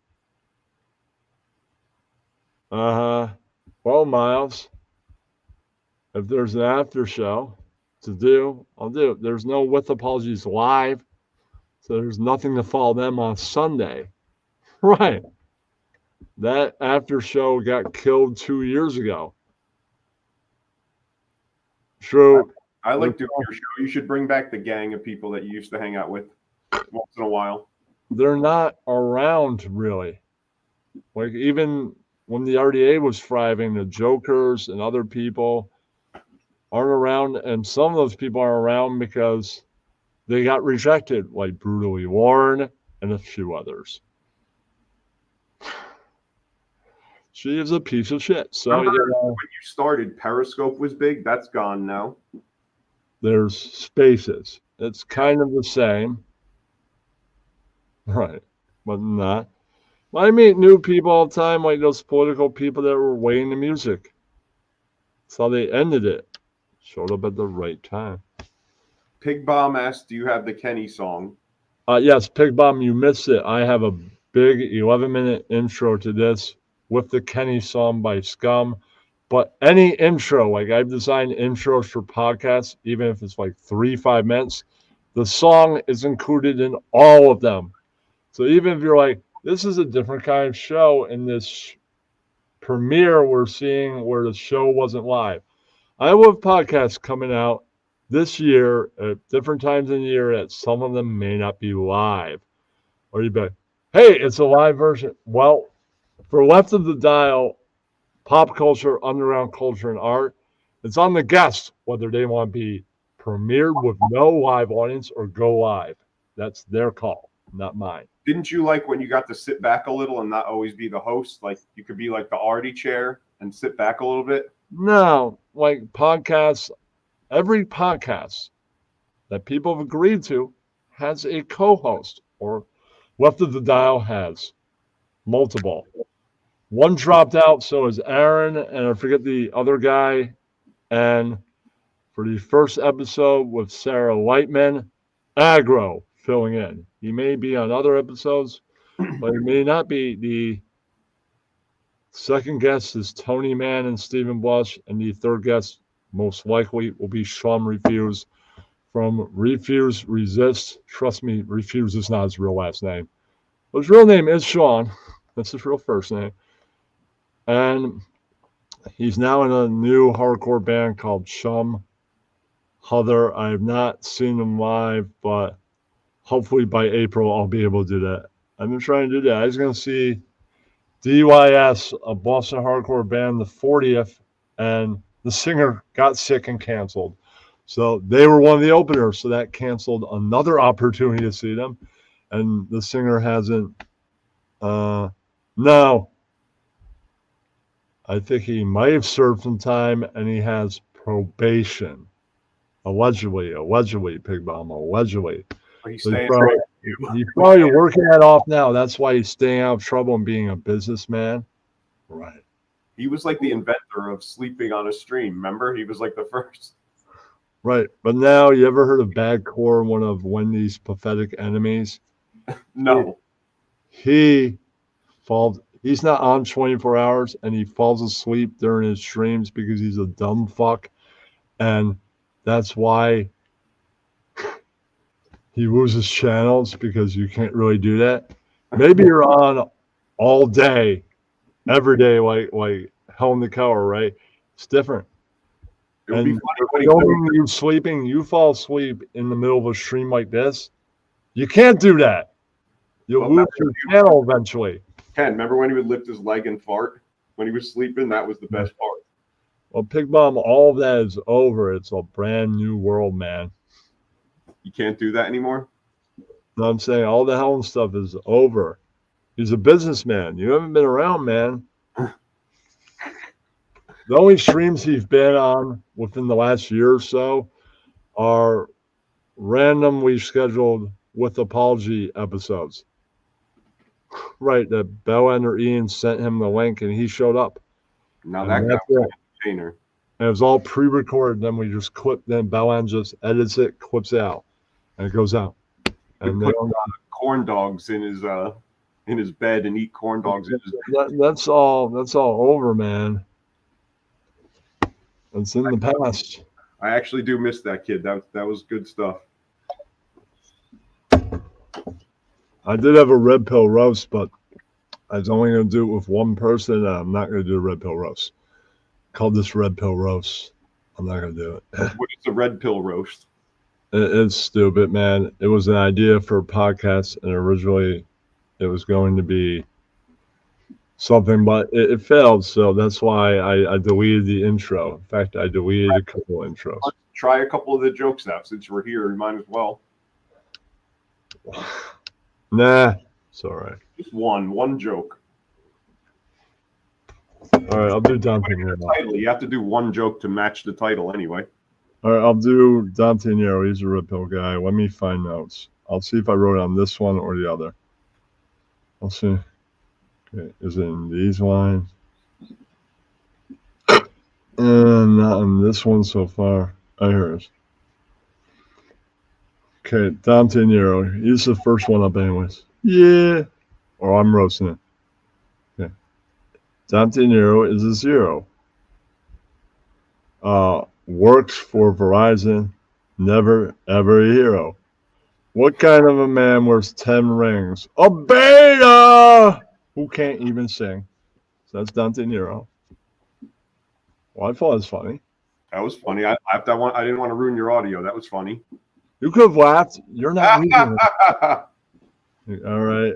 Well, Miles, if there's an after show to do, I'll do it. There's no With Apologies live, so there's nothing to follow them on Sunday. Right. That after show got killed 2 years ago. True. I like doing your show. You should bring back the gang of people that you used to hang out with once in a while. They're not around really. Like even when the RDA was thriving, the Jokers and other people aren't around, and some of those people are around because they got rejected, like Brutally Warren and a few others. She is a piece of shit. So when you started, Periscope was big. That's gone now. There's Spaces. It's kind of the same. Right. But not. I meet new people all the time, like those political people that were weighing the music. That's how they ended it. Showed up at the right time. Pig Bomb asked, do you have the Kenny song? Yes, Pig Bomb, you missed it. I have a big 11-minute intro to this with the Kenny song by Scum. But any intro, like I've designed intros for podcasts, even if it's like 3-5 minutes, the song is included in all of them. So even if you're like, this is a different kind of show, in this premiere we're seeing where the show wasn't live. I have podcasts coming out this year at different times in the year that some of them may not be live. Or you'd be like, hey, it's a live version. Well, for Left of the Dial, pop culture, underground culture, and art, it's on the guest whether they want to be premiered with no live audience or go live. That's their call, not mine. Didn't you like when you got to sit back a little and not always be the host? Like you could be like the Artie chair and sit back a little bit? No, like podcasts, every podcast that people have agreed to has a co-host, or Left of the Dial has multiple. One dropped out, so is Aaron, and I forget the other guy. And for the first episode with Sarah Lightman, Agro filling in. He may be on other episodes, but he may not be. The second guest is Tony Mann and Stephen Blush, and the third guest most likely will be Sean Refuse from Refuse Resist. Trust me, Refuse is not his real last name. But his real name is Sean. That's his real first name. And he's now in a new hardcore band called Chum Huther. I have not seen him live, but hopefully by April I'll be able to do that. I've been trying to do that. I was going to see DYS, a Boston hardcore band, the 40th, and the singer got sick and canceled. So they were one of the openers, so that canceled another opportunity to see them. And the singer hasn't. No. I think he might have served some time, and he has probation. Allegedly, Pig Bomb, allegedly. He's probably working that off now. That's why he's staying out of trouble and being a businessman. Right. He was like the inventor of sleeping on a stream. Remember? He was like the first. Right. But now, you ever heard of Bad Core, one of Wendy's pathetic enemies? No. He He's not on 24 hours, and he falls asleep during his streams because he's a dumb fuck. And that's why he loses channels, because you can't really do that. Maybe you're on all day, every day, like hell in the cower, right? It's different. It would be And funny when he filming you sleeping, you fall asleep in the middle of a stream like this. You can't do that. You'll lose your channel eventually. Ken, remember when he would lift his leg and fart when he was sleeping? That was the best part. Well, Pig Bomb, all of that is over. It's a brand new world, man. You can't do that anymore? No, I'm saying all the Helen stuff is over. He's a businessman. You haven't been around, man. The only streams he's been on within the last year or so are randomly scheduled with apology episodes. Right, that Bellender Ian sent him the link and he showed up. Now And that guy that's was it. an entertainer. And it was all pre-recorded. Then we just clip. Then Bellend just edits it, clips it out, and it goes out. And He they put don't, corn dogs in his bed and eat corn dogs in his bed. that's all over, man. It's in the past. I actually do miss that kid. That was good stuff. I did have a red pill roast, but I was only going to do it with one person, and I'm not going to do a red pill roast. Called this red pill roast. I'm not going to do it. What is a red pill roast? It's stupid, man. It was an idea for a podcast, and originally it was going to be something, but it failed. So that's why I deleted the intro. In fact, I deleted a couple intros. Let's try a couple of the jokes now. Since we're here, we might as well. Nah, it's all right. Just one joke. All right, I'll do Dante Nero. Title. You have to do one joke to match the title anyway. All right, I'll do Dante Nero. He's a red pill guy. Let me find notes. I'll see if I wrote on this one or the other. I'll see. Okay, is it in these lines? And not in this one so far. Oh, here it is. Okay, Dante Nero. He's the first one up anyways. Yeah. Or I'm roasting it. Okay. Dante Nero is a 0. Works for Verizon. Never, ever a hero. What kind of a man wears 10 rings? A beta! Who can't even sing. So that's Dante Nero. Well, I thought it was funny. That was funny. I didn't want to ruin your audio. That was funny. You could have laughed. You're not losing it. All right.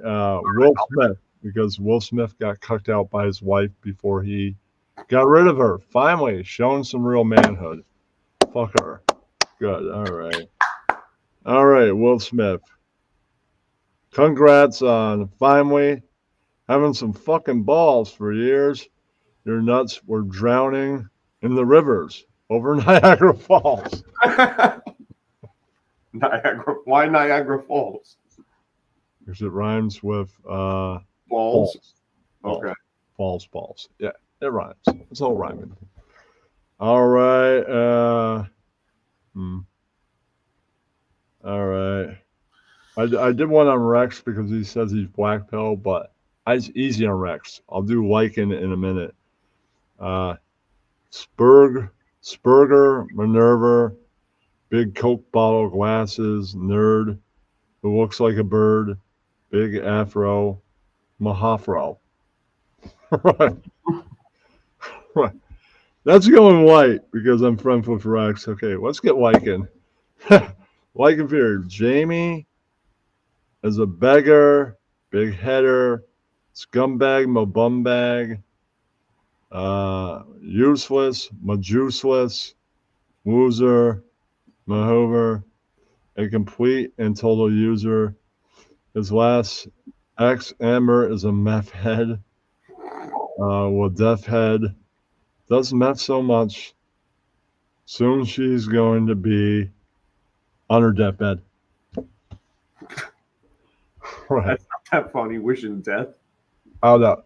Will Smith, because Will Smith got cucked out by his wife before he got rid of her. Finally, showing some real manhood. Fuck her. Good. All right. All right, Will Smith. Congrats on finally having some fucking balls for years. Your nuts were drowning in the rivers over Niagara Falls. Niagara. Why Niagara Falls? Because it rhymes with Balls. Okay. Balls. Yeah, it rhymes. It's all rhyming. All right. All right. I did one on Rex because he says he's black pill, but it's easy on Rex. I'll do Lycan in a minute. Spurger, Minerva, big Coke bottle glasses, nerd who looks like a bird, big afro, Mahafro. Right. Right. That's going white because I'm friends with Rex. Okay, let's get Lycan. Lycan period. Jamie is a beggar, big header, scumbag, my bum bag, useless, my juiceless, loser, my hoover, a complete and total user. His last ex Amber is a meth head, with death head. Does meth so much. Soon she's going to be on her deathbed. Right. That's not that funny. Wishing death. Oh, no.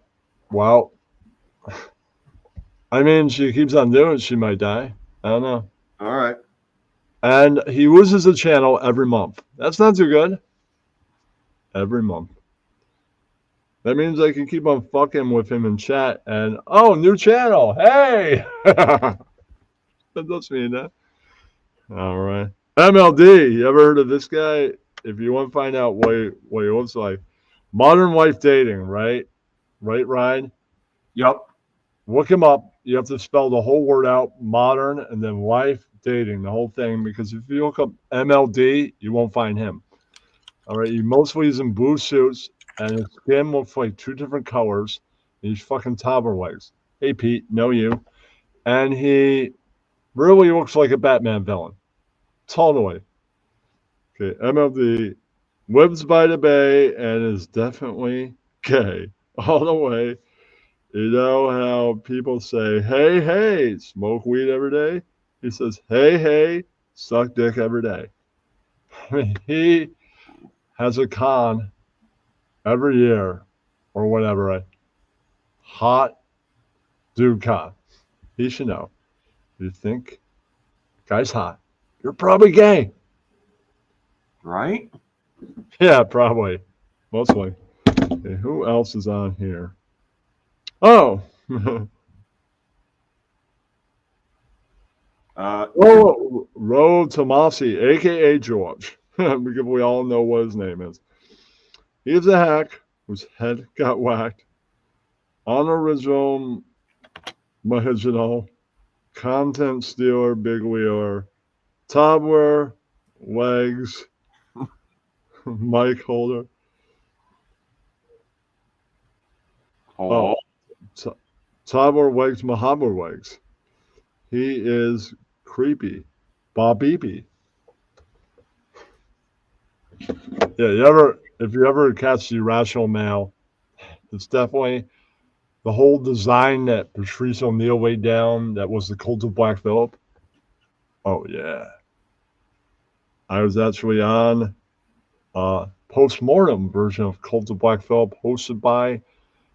Well, I mean, she keeps on doing it. She might die. I don't know. All right. And he loses a channel every month. That's not too good. Every month. That means I can keep on fucking with him in chat. And oh, new channel. Hey, that does mean that. All right. MLD. You ever heard of this guy? If you want to find out what he looks like, modern wife dating, right? Right, Ryan? Yep. Look him up. You have to spell the whole word out, modern, and then wife dating, the whole thing. Because if you look up MLD, you won't find him. All right. He mostly is in blue suits, and his skin looks like two different colors. He's fucking toddler legs. Hey, Pete, know you. And he really looks like a Batman villain. Totally. Okay, MLD lives by the bay and is definitely gay all the way. You know how people say, hey, hey, smoke weed every day? He says, hey, hey, suck dick every day. I mean, he has a con every year or whatever, right? Hot dude con. He should know. You think guy's hot, you're probably gay. Right? Yeah, probably. Mostly. Okay, who else is on here? Oh. Ro Tomasi, a.k.a. George, because we all know what his name is. He is a hack whose head got whacked. Unoriginal, marginal, content stealer, big wheeler, toddler, legs, mic holder. Oh. Toddler legs, Mahabber legs. He is creepy. Bob Beebe. Yeah, if you ever catch the Irrational Male, it's definitely the whole design that Patrice O'Neill laid down. That was the Cult of Black Phillip. Oh yeah, I was actually on a post-mortem version of Cult of Black Phillip, hosted by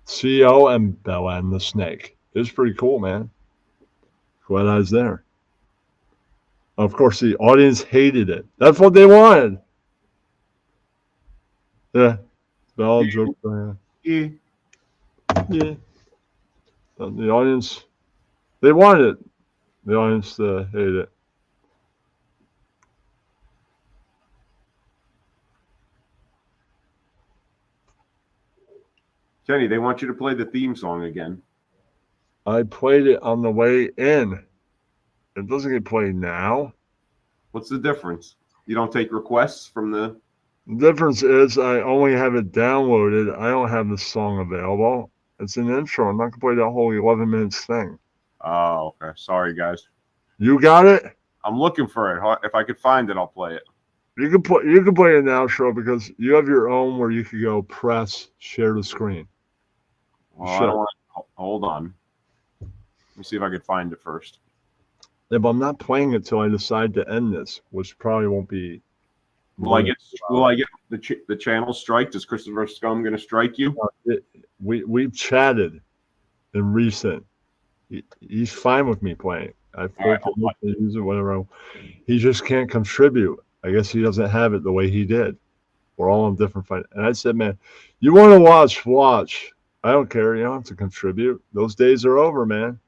CEO and Bella and the Snake. It was pretty cool, man. Glad I was there. Of course, the audience hated it. That's what they wanted. Yeah. Bell joke. Yeah. Yeah. The audience, they wanted it. The audience hated it. Kenny, they want you to play the theme song again. I played it on the way in. It doesn't get played now. What's the difference? You don't take requests from the... The difference is I only have it downloaded. I don't have the song available. It's an intro. I'm not going to play that whole 11 minutes thing. Oh, okay. Sorry, guys. You got it? I'm looking for it. If I could find it, I'll play it. You can play an outro because you have your own where you can go press, share the screen. Well, sure. I don't want to... Hold on. Let me see if I could find it first. Yeah, but I'm not playing it till I decide to end this, which probably won't be... Will I get the channel strike? Is Christopher Scum going to strike you? We've chatted in recent. He's fine with me playing. I've told him to use it, whatever. He just can't contribute. I guess he doesn't have it the way he did. We're all on different fight. And I said, man, you want to watch. I don't care. You don't have to contribute. Those days are over, man.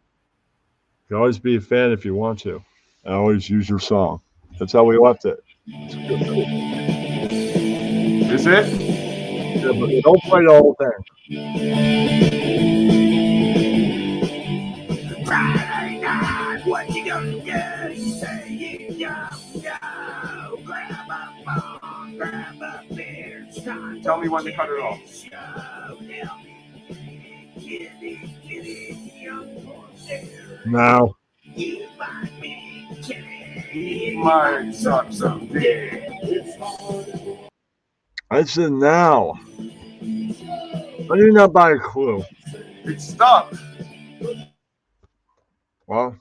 You can always be a fan if you want to. I always use your song. That's how we left it. Is it? Yeah, but don't play the whole thing. Friday night, what you gonna do? Saying yo, grab a phone, grab a beer. Tell me when to cut it off. Now. You might be He might suck some dick. I said now. How do you not buy a clue? It's stuck. Well,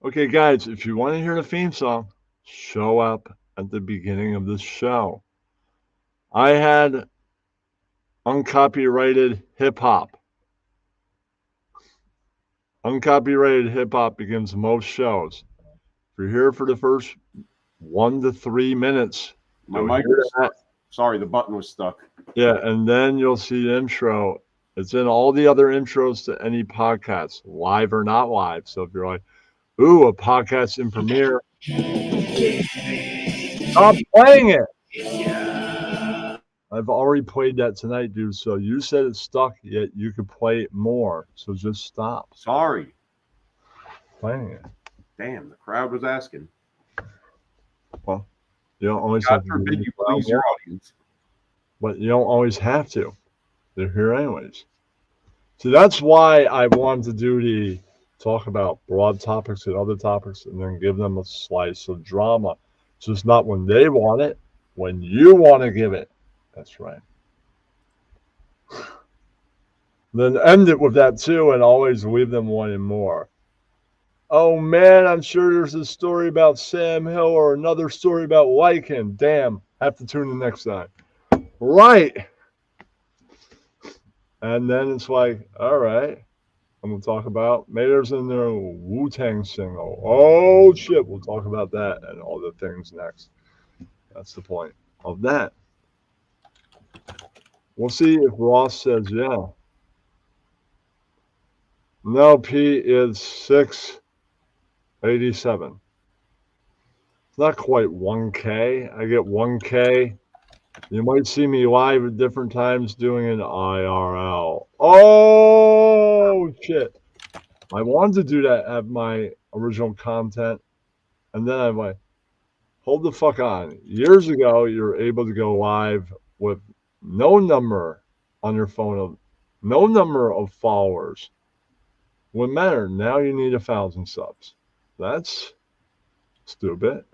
okay, guys, if you want to hear the theme song, show up at the beginning of this show. I had uncopyrighted hip hop. Uncopyrighted hip hop begins most shows. If you're here for the first 1 to 3 minutes, my mic is Sorry, the button was stuck. Yeah, and then you'll see the intro. It's in all the other intros to any podcast, live or not live. So if you're like, ooh, a podcast in premiere, stop playing it. I've already played that tonight, dude. So you said it's stuck, yet you could play it more. So just stop Sorry. playing it. Damn, the crowd was asking. Well, you don't always God have to forbid do you please your audience. But you don't always have to. They're here anyways. So that's why I wanted to do the talk about broad topics and other topics and then give them a slice of drama. It's just not when they want it, when you want to give it. That's right. Then end it with that too and always leave them wanting more. Oh man, I'm sure there's a story about Sam Hill or another story about Lycan. Damn, have to tune in next time. Right. And then it's like, all right, I'm going to talk about, maybe there's a new Wu-Tang single. Oh shit, we'll talk about that and all the things next. That's the point of that. We'll see if Ross says yeah. No, P is 687. It's not quite 1K. I get 1K. You might see me live at different times doing an IRL. Oh, shit. I wanted to do that at my original content. And then I'm like, hold the fuck on. Years ago, you were able to go live with no number on your phone, no number of followers. Wouldn't matter. Now you need 1,000 subs. That's stupid.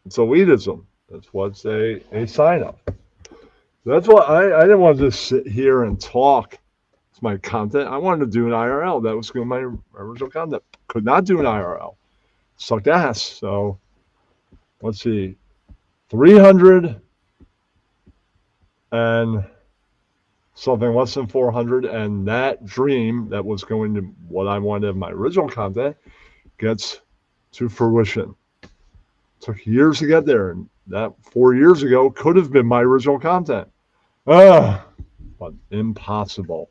It's elitism. That's what's a sign up. That's why I didn't want to just sit here and talk. It's my content. I wanted to do an IRL. That was my original content. Could not do an IRL. Sucked ass. So let's see. 300 and something less than 400. And that dream that was going to what I wanted in my original content gets to fruition. Took years to get there, and that 4 years ago could have been my original content. But impossible.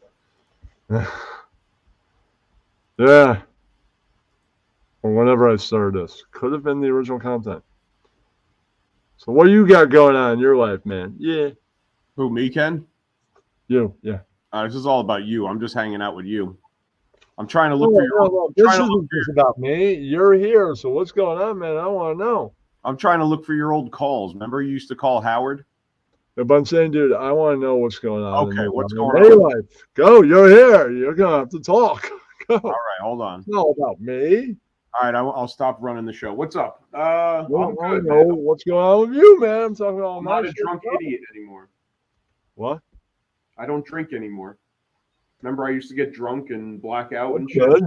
Yeah. Or whenever I started this, could have been the original content. So what do you got going on in your life, man? Yeah. Who, me, Ken? You, yeah. This is all about you. I'm just hanging out with you. I'm trying to look for your. No, this isn't just about me. You're here, so what's going on, man? I want to know. I'm trying to look for your old calls. Remember you used to call Howard? But I'm saying, dude, I want to know what's going on. Okay, what's going on? Life. Go, you're here. You're going to have to talk. Go. All right, hold on. It's not all about me. All right, I'll stop running the show. What's up? I'm good, know what's going on with you, man. I'm talking about I'm not a drunk idiot anymore. What? I don't drink anymore. Remember, I used to get drunk and black out and shit. Good.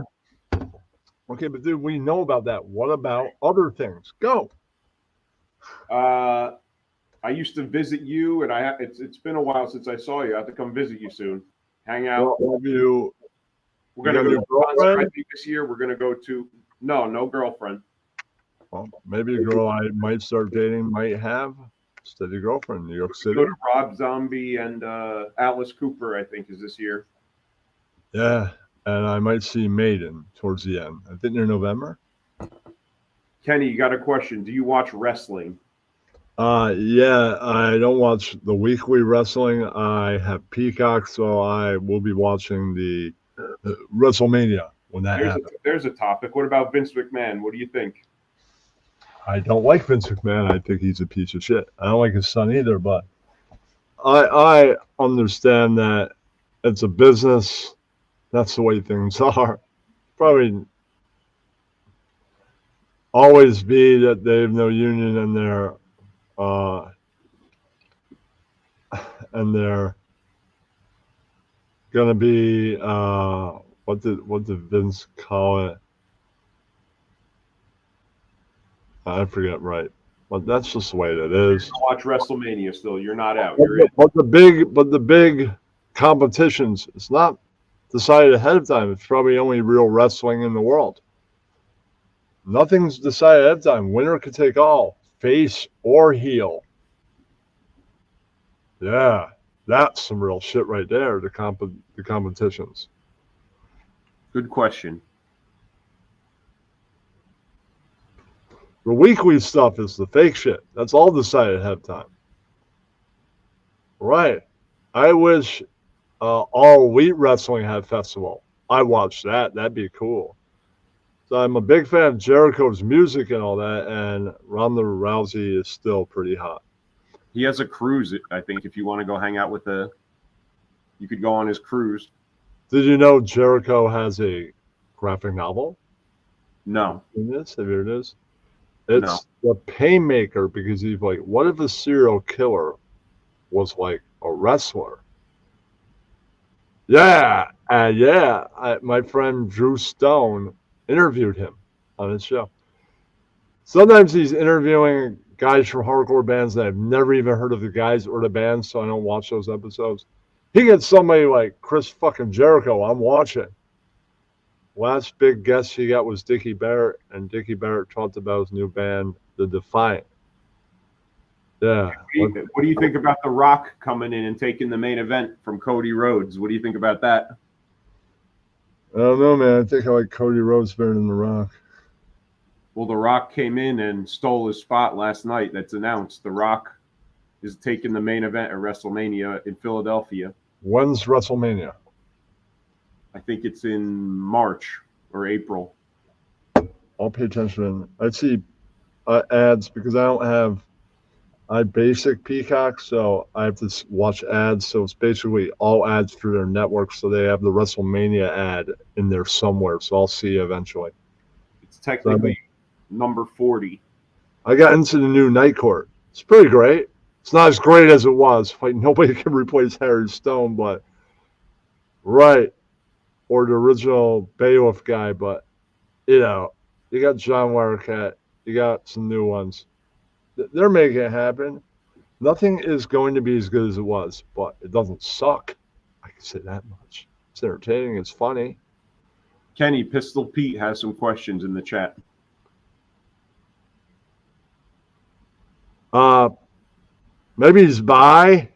Okay, but dude, we know about that. What about other things? Go. I used to visit you, and it's been a while since I saw you. I have to come visit you soon. Hang out. Well, we're gonna go to a concert, I think, this year. We're gonna go to no girlfriend. Well, maybe a girl I might start dating might have steady girlfriend in New York City. Go to Rob Zombie and Alice Cooper, I think, is this year. Yeah, and I might see Maiden towards the end. I think near November. Kenny, you got a question? Do you watch wrestling? Yeah, I don't watch the weekly wrestling. I have Peacock, so I will be watching the WrestleMania when that happens. There's a topic. What about Vince McMahon? What do you think? I don't like Vince McMahon. I think he's a piece of shit. I don't like his son either, but I understand that it's a business. That's the way things are. Probably always be that they have no union and they're gonna be what did Vince call it? I forget, right? But that's just the way it is. Watch WrestleMania still. You're not out. But the big competitions, it's not decided ahead of time. It's probably the only real wrestling in the world. Nothing's decided ahead of time. Winner could take all, face or heel. Yeah, that's some real shit right there. The competitions. Good question. The weekly stuff is the fake shit. That's all decided ahead of time. Right. I wish All Elite Wrestling had festival. I watched that. That'd be cool. So I'm a big fan of Jericho's music and all that, and Ronda Rousey is still pretty hot. He has a cruise, I think, if you want to go hang out with you could go on his cruise. Did you know Jericho has a graphic novel? No. Have you heard this? It's The Painmaker, because he's like, what if a serial killer was like a wrestler? Yeah, my friend Drew Stone interviewed him on his show. Sometimes he's interviewing guys from hardcore bands that I've never even heard of the guys or the bands, so I don't watch those episodes. He gets somebody like Chris fucking Jericho. I'm watching. Last big guest he got was Dickie Barrett, and Dickie Barrett talked about his new band, The Defiant. Yeah. What do you think about The Rock coming in and taking the main event from Cody Rhodes? What do you think about that? I don't know, man. I think I like Cody Rhodes better than The Rock. Well, The Rock came in and stole his spot last night. That's announced. The Rock is taking the main event at WrestleMania in Philadelphia. When's WrestleMania? I think it's in March or April. I'll pay attention. I see ads because I basic Peacock, so I have to watch ads. So it's basically all ads through their network. So they have the WrestleMania ad in there somewhere. So I'll see you eventually. It's technically number 40. I got into the new Night Court. It's pretty great. It's not as great as it was. Like, nobody can replace Harry Stone, but right. Or the original Beowulf guy, but you got John Wirecat. You got some new ones. They're making it happen. Nothing is going to be as good as it was, but it doesn't suck. I can say that much. It's entertaining. It's funny. Kenny, Pistol Pete has some questions in the chat. Maybe he's bi.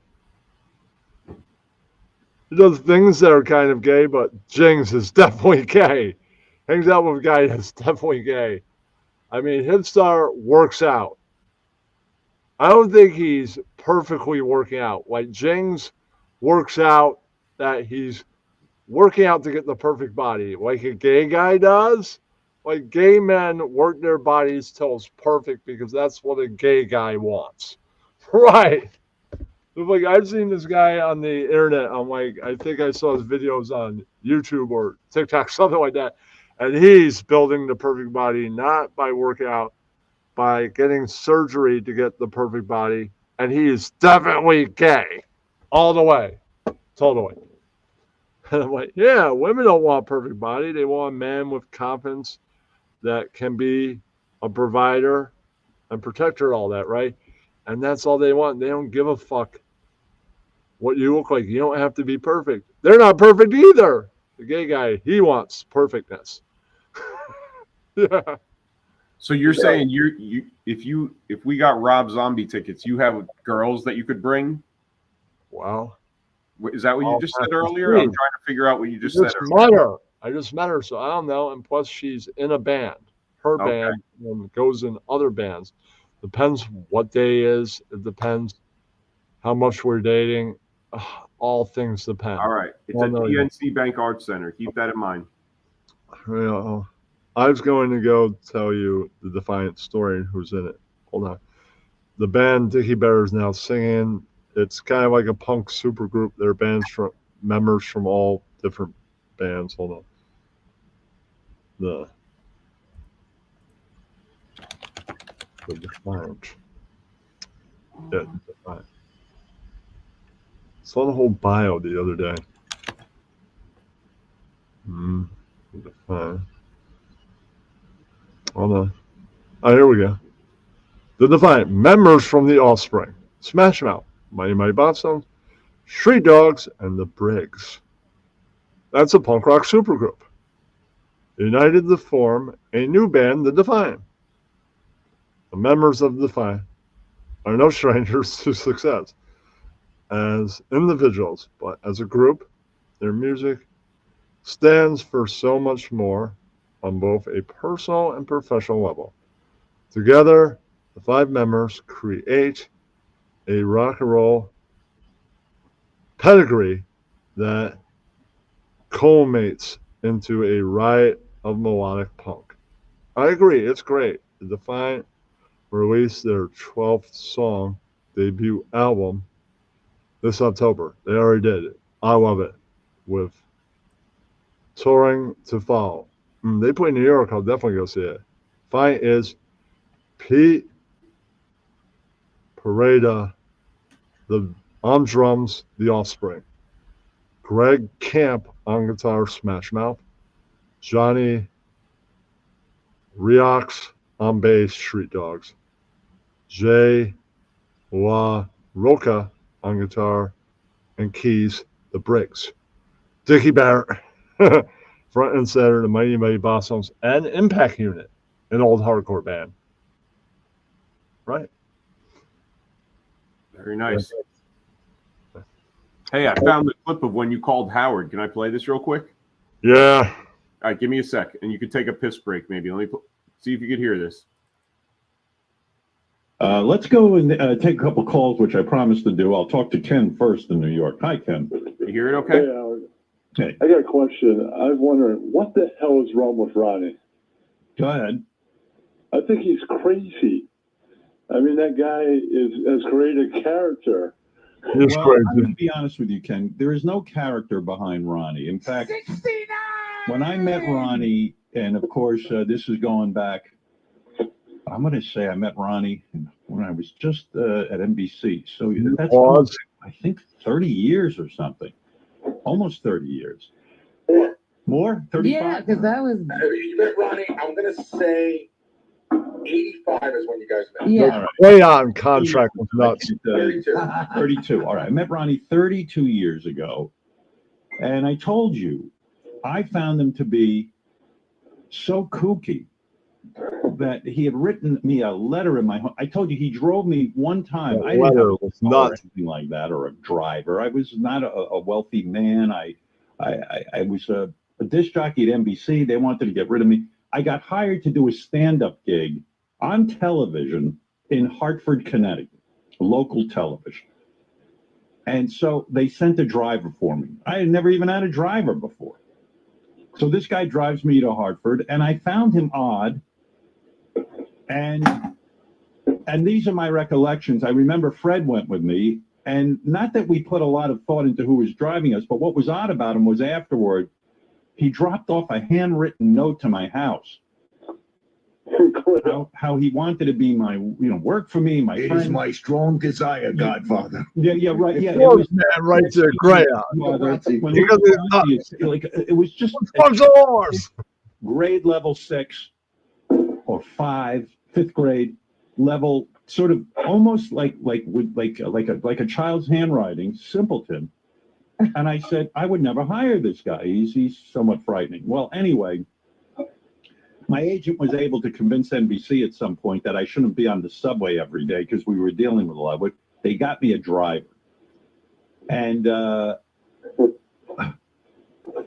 He does things that are kind of gay, but Jings is definitely gay. Hangs out with a guy that's definitely gay. I mean, Hipstar works out. I don't think he's perfectly working out. Like Jings works out that he's working out to get the perfect body, like a gay guy does. Like gay men work their bodies till it's perfect because that's what a gay guy wants. Right. Like I've seen this guy on the internet. I'm like, I think I saw his videos on YouTube or TikTok, something like that. And he's building the perfect body, not by working out, by getting surgery to get the perfect body. And he is definitely gay. All the way. Totally. And I'm like, yeah, women don't want a perfect body. They want a man with confidence that can be a provider and protector, all that, right? And that's all they want. They don't give a fuck what you look like. You don't have to be perfect. They're not perfect either. The gay guy, he wants perfectness. Yeah. So you're saying if we got Rob Zombie tickets, you have girls that you could bring? Wow. Is that what you just said earlier? I'm trying to figure out what you just said earlier. I just met her, so I don't know. And plus, she's in a band. Her band goes in other bands. Depends what day is. It depends how much we're dating. All things depend. All right. It's at PNC Bank Arts Center. Keep that in mind. I was going to go tell you the Defiant story and who's in it. Hold on. The band Dickie Bear is now singing. It's kind of like a punk super group. They're members from all different bands. Hold on. The Defiant. Yeah, Defiant. Saw the whole bio the other day. Defiant. Hold on. Oh, here we go. The Defiant. Members from The Offspring. Smash Mouth. Mighty Mighty Bosstones. Street Dogs. And The Briggs. That's a punk rock supergroup. United to form a new band, The Defiant. The members of The Defiant are no strangers to success. as individuals, but as a group, their music stands for so much more on both a personal and professional level. Together, the 5 members create a rock and roll pedigree that culminates into a riot of melodic punk. I agree, it's great. The Defiant released their 12th song debut album this October. They already did it. I love it. With touring to follow. They play New York, I'll definitely go see it. Defiant is Pete Pareda, on drums, The Offspring. Greg Camp on guitar, Smash Mouth. Johnny Riox on bass, Street Dogs. Jay La Roca on guitar and keys, The Bricks. Dickie Barrett, front and center, the Mighty Mighty Bossoms, and Impact Unit, an old hardcore band. Right. Very nice. Hey, I found the clip of when you called Howard. Can I play this real quick? Yeah. All right, give me a sec, and you can take a piss break maybe. Let me see if you could hear this. Let's go and take a couple calls, which I promised to do. I'll talk to Ken first in New York. Hi, Ken. You hear it okay? Hey, Howard. Hey. I got a question. I was wondering, what the hell is wrong with Ronnie? Go ahead. I think he's crazy. I mean, that guy has created a character. He's well, crazy. I'm going to be honest with you, Ken. There is no character behind Ronnie. In fact, 69! When I met Ronnie, and of course, this is going back, I'm going to say I met Ronnie when I was just at NBC. So that's almost, I think, 30 years or something. Almost 30 years. More? 35? Yeah, because that was... You met Ronnie, I'm going to say 85 is when you guys met. Yeah. Way on contract was nuts. 32. 32. All right. I met Ronnie 32 years ago. And I told you, I found him to be so kooky that he had written me a letter in my home. I told you he drove me one time. That I didn't have letter a was car or nuts. anything like that, or a driver. I was not a wealthy man. I was a disc jockey at NBC. They wanted to get rid of me. I got hired to do a stand-up gig on television in Hartford, Connecticut, local television. And so they sent a driver for me. I had never even had a driver before. So this guy drives me to Hartford, and I found him odd. And these are my recollections. I remember Fred went with me, and not that we put a lot of thought into who was driving us, but what was odd about him was afterward, he dropped off a handwritten note to my house. How he wanted to be my, work for me, my friend. It is my strong desire, Godfather. Yeah, right. Yeah, It was man right there, gray out. It was just grade level 6 or 5, 5th grade level, sort of almost like a child's handwriting, simpleton. And I said, I would never hire this guy. He's somewhat frightening. Well, anyway, my agent was able to convince NBC at some point that I shouldn't be on the subway every day because we were dealing with a lot of it. They got me a driver. And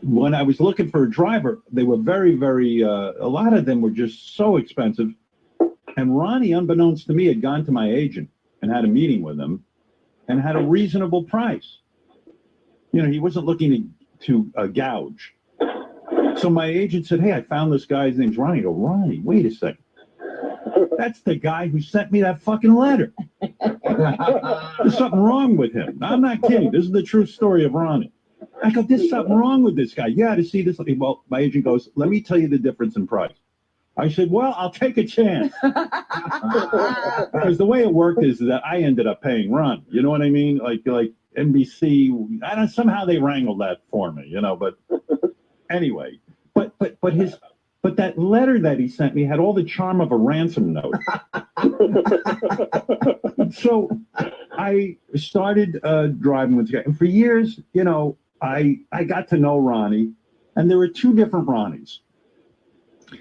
when I was looking for a driver, they were very, very, a lot of them were just so expensive. And Ronnie, unbeknownst to me, had gone to my agent and had a meeting with him and had a reasonable price. He wasn't looking to gouge. So my agent said, hey, I found this guy. His name's Ronnie. I go, Ronnie, wait a second. That's the guy who sent me that fucking letter. There's something wrong with him. I'm not kidding. This is the true story of Ronnie. I go, there's something wrong with this guy. Yeah, to see this. Well, my agent goes, let me tell you the difference in price. I said, well, I'll take a chance. Because the way it worked is that I ended up paying Ron. You know what I mean? Like NBC, somehow they wrangled that for me, but anyway, but that letter that he sent me had all the charm of a ransom note. So I started driving with the guy. And for years, I got to know Ronnie, and there were two different Ronnies.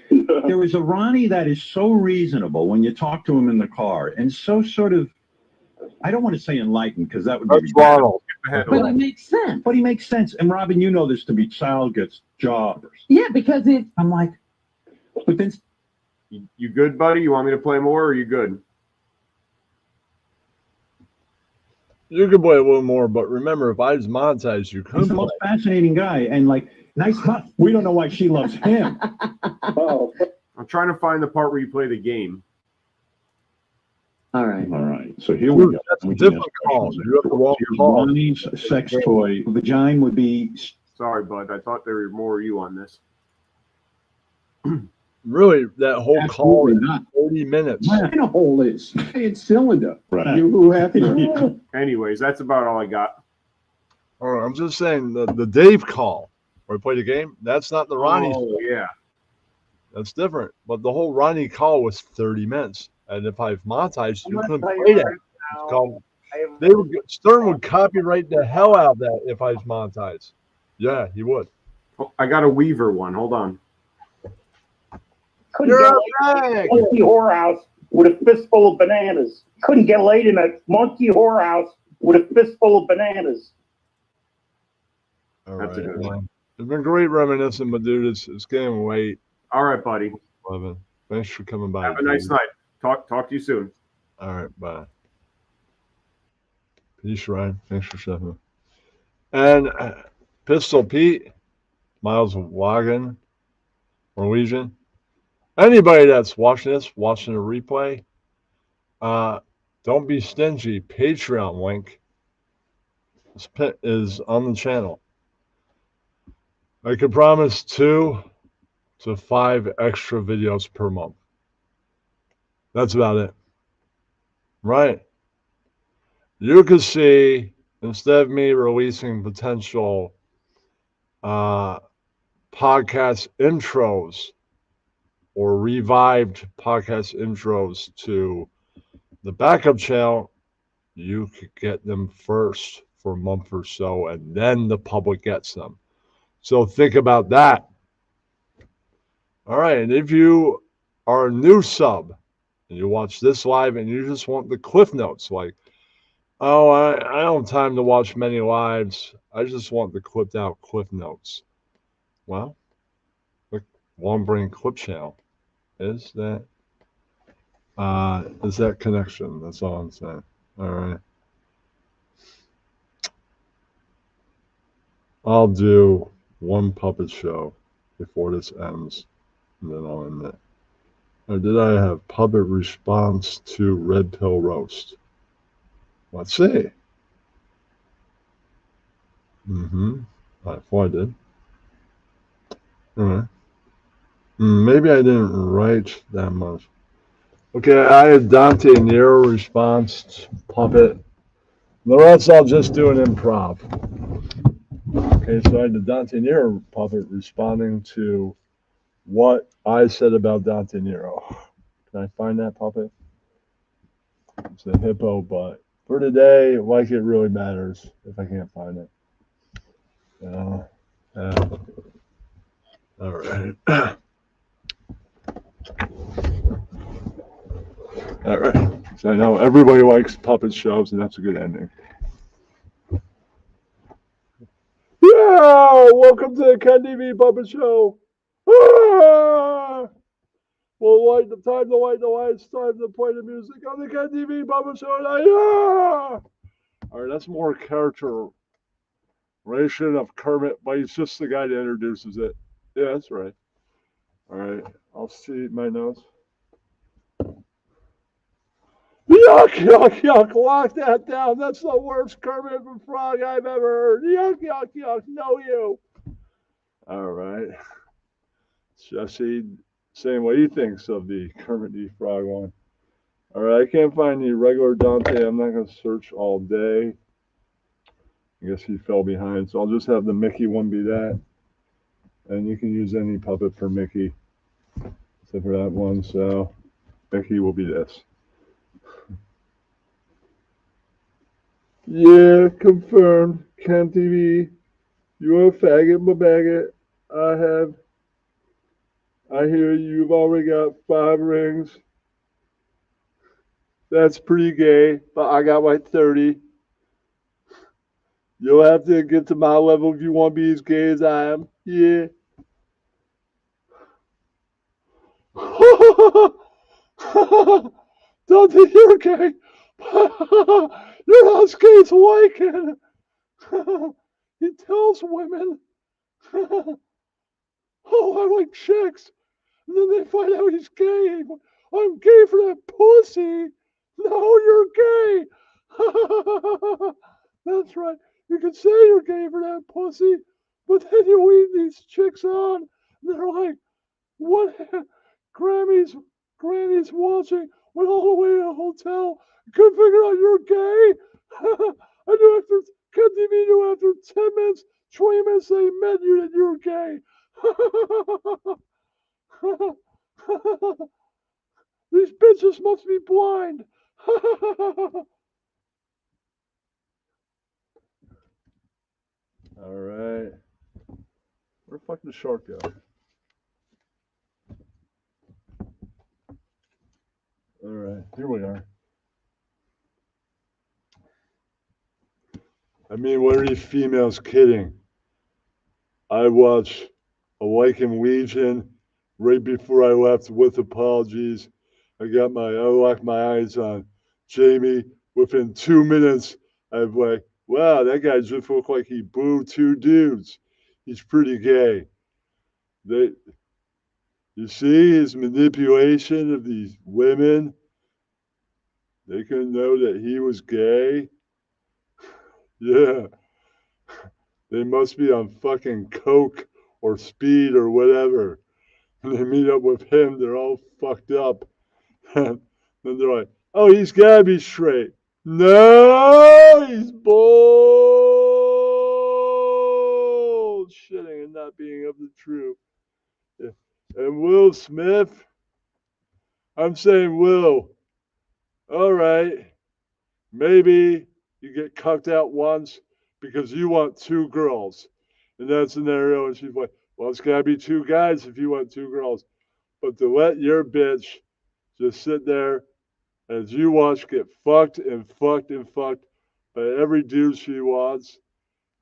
There was a Ronnie that is so reasonable when you talk to him in the car, and so sort of, I don't want to say enlightened because that would That's be bad. Ronald. But it makes sense. But he makes sense. And Robin, you know this to be child gets jobbers. Yeah, because I'm like, but then You good, buddy? You want me to play more, or you good? You could play a little more, but remember, if I was monetized, you couldn't. He's the most fascinating guy, and like, nice. We don't know why she loves him. Oh, I'm trying to find the part where you play the game. All right. All right. So here we go. That's a different call. You have the wrong call. Ronnie's sex toy vagina would be. Sorry, bud. I thought there were more of you on this. Really, that whole call is not. 40 minutes. My hole is it's cylinder. Right. You who happy? Anyways, that's about all I got. All right, I'm just saying the Dave call where we play the game. That's not the Ronnie. Oh yeah, that's different. But the whole Ronnie call was 30 minutes, and if I've monetized, you couldn't play that. It's called, Stern would copyright the hell out of that if I was monetized. Yeah, he would. Oh, I got a Weaver one. Hold on. Couldn't get laid in a monkey whorehouse with a fistful of bananas. Couldn't get laid in a monkey whorehouse with a fistful of bananas. All That's right, a good one. It's been great reminiscing, but dude, it's getting late. All right, buddy. 11. Thanks for coming by. Have a nice night. Talk to you soon. All right, bye. Peace, Ryan. Thanks for stepping in. And Pistol Pete, Miles Wagon, Norwegian. Anybody that's watching this, watching a replay, don't be stingy. Patreon link is on the channel. I can promise 2 to 5 extra videos per month. That's about it. Right. You can see, instead of me releasing potential podcast intros or revived podcast intros to the backup channel, you could get them first for a month or so, and then the public gets them. So think about that. All right, and if you are a new sub and you watch this live and you just want the cliff notes, like, oh, I don't have time to watch many lives, I just want the clipped out cliff notes. Well, the Long Brain Clip Channel is that connection. That's all I'm saying. All right. I'll do one puppet show before this ends, and then I'll end it. Or did I have puppet response to Red Pill Roast? Let's see. I thought I did. All right. Maybe I didn't write that much. Okay, I had Dante Nero response puppet. The rest I'll just do an improv. Okay, so I had the Dante Nero puppet responding to what I said about Dante Nero. Can I find that puppet? It's a hippo, but for today, like it really matters if I can't find it. All right. All right. So I know everybody likes puppet shows, and that's a good ending. Yeah! Welcome to the Ken TV Puppet Show. Ah! Well, time to light the lights, time to play the music on the Ken TV Puppet Show. Yeah! All right, that's more characterization of Kermit, but he's just the guy that introduces it. Yeah, that's right. All right, I'll see my notes. Yuck, yuck, yuck. Lock that down. That's the worst Kermit the Frog I've ever heard. Yuck, yuck, yuck. No, you. All right. Jesse saying what he thinks of the Kermit the Frog one. All right. I can't find the regular Dante. I'm not going to search all day. I guess he fell behind. So I'll just have the Mickey one be that. And you can use any puppet for Mickey. Except for that one. So Mickey will be this. Yeah, confirmed. Ken TV. You're a faggot, but baggot. I hear you've already got 5 rings. That's pretty gay, but I got my 30. You'll have to get to my level if you want to be as gay as I am. Yeah. Dante, you're gay. You're not as gay as Lycan. He tells women, oh, I like chicks. And then they find out he's gay. I'm gay for that pussy. No, you're gay. That's right. You can say you're gay for that pussy, but then you lead these chicks on. And they're like, what? Granny's watching. Went all the way to the hotel. Couldn't figure out you're gay. I knew after, can't even knew after 10 minutes, 20 minutes they met you that you're gay. These bitches must be blind. All right. Where the fuck did the shark go? All right, here we are. I mean, what are these females kidding? I watched a Lycan Legion right before I left with apologies. I locked my eyes on Jamie. Within 2 minutes, I'm like, wow, that guy just looked like he blew 2 dudes. He's pretty gay. You see his manipulation of these women? They couldn't know that he was gay. Yeah. They must be on fucking coke or speed or whatever. When they meet up with him, they're all fucked up. And then they're like, oh, he's gotta be straight. No, he's bullshitting and not being of the truth. Yeah. And Will Smith, I'm saying, Will, all right, maybe you get cucked out once because you want 2 girls in that scenario. And she's like, well, it's got to be 2 guys if you want 2 girls. But to let your bitch just sit there as you watch get fucked and fucked and fucked by every dude she wants,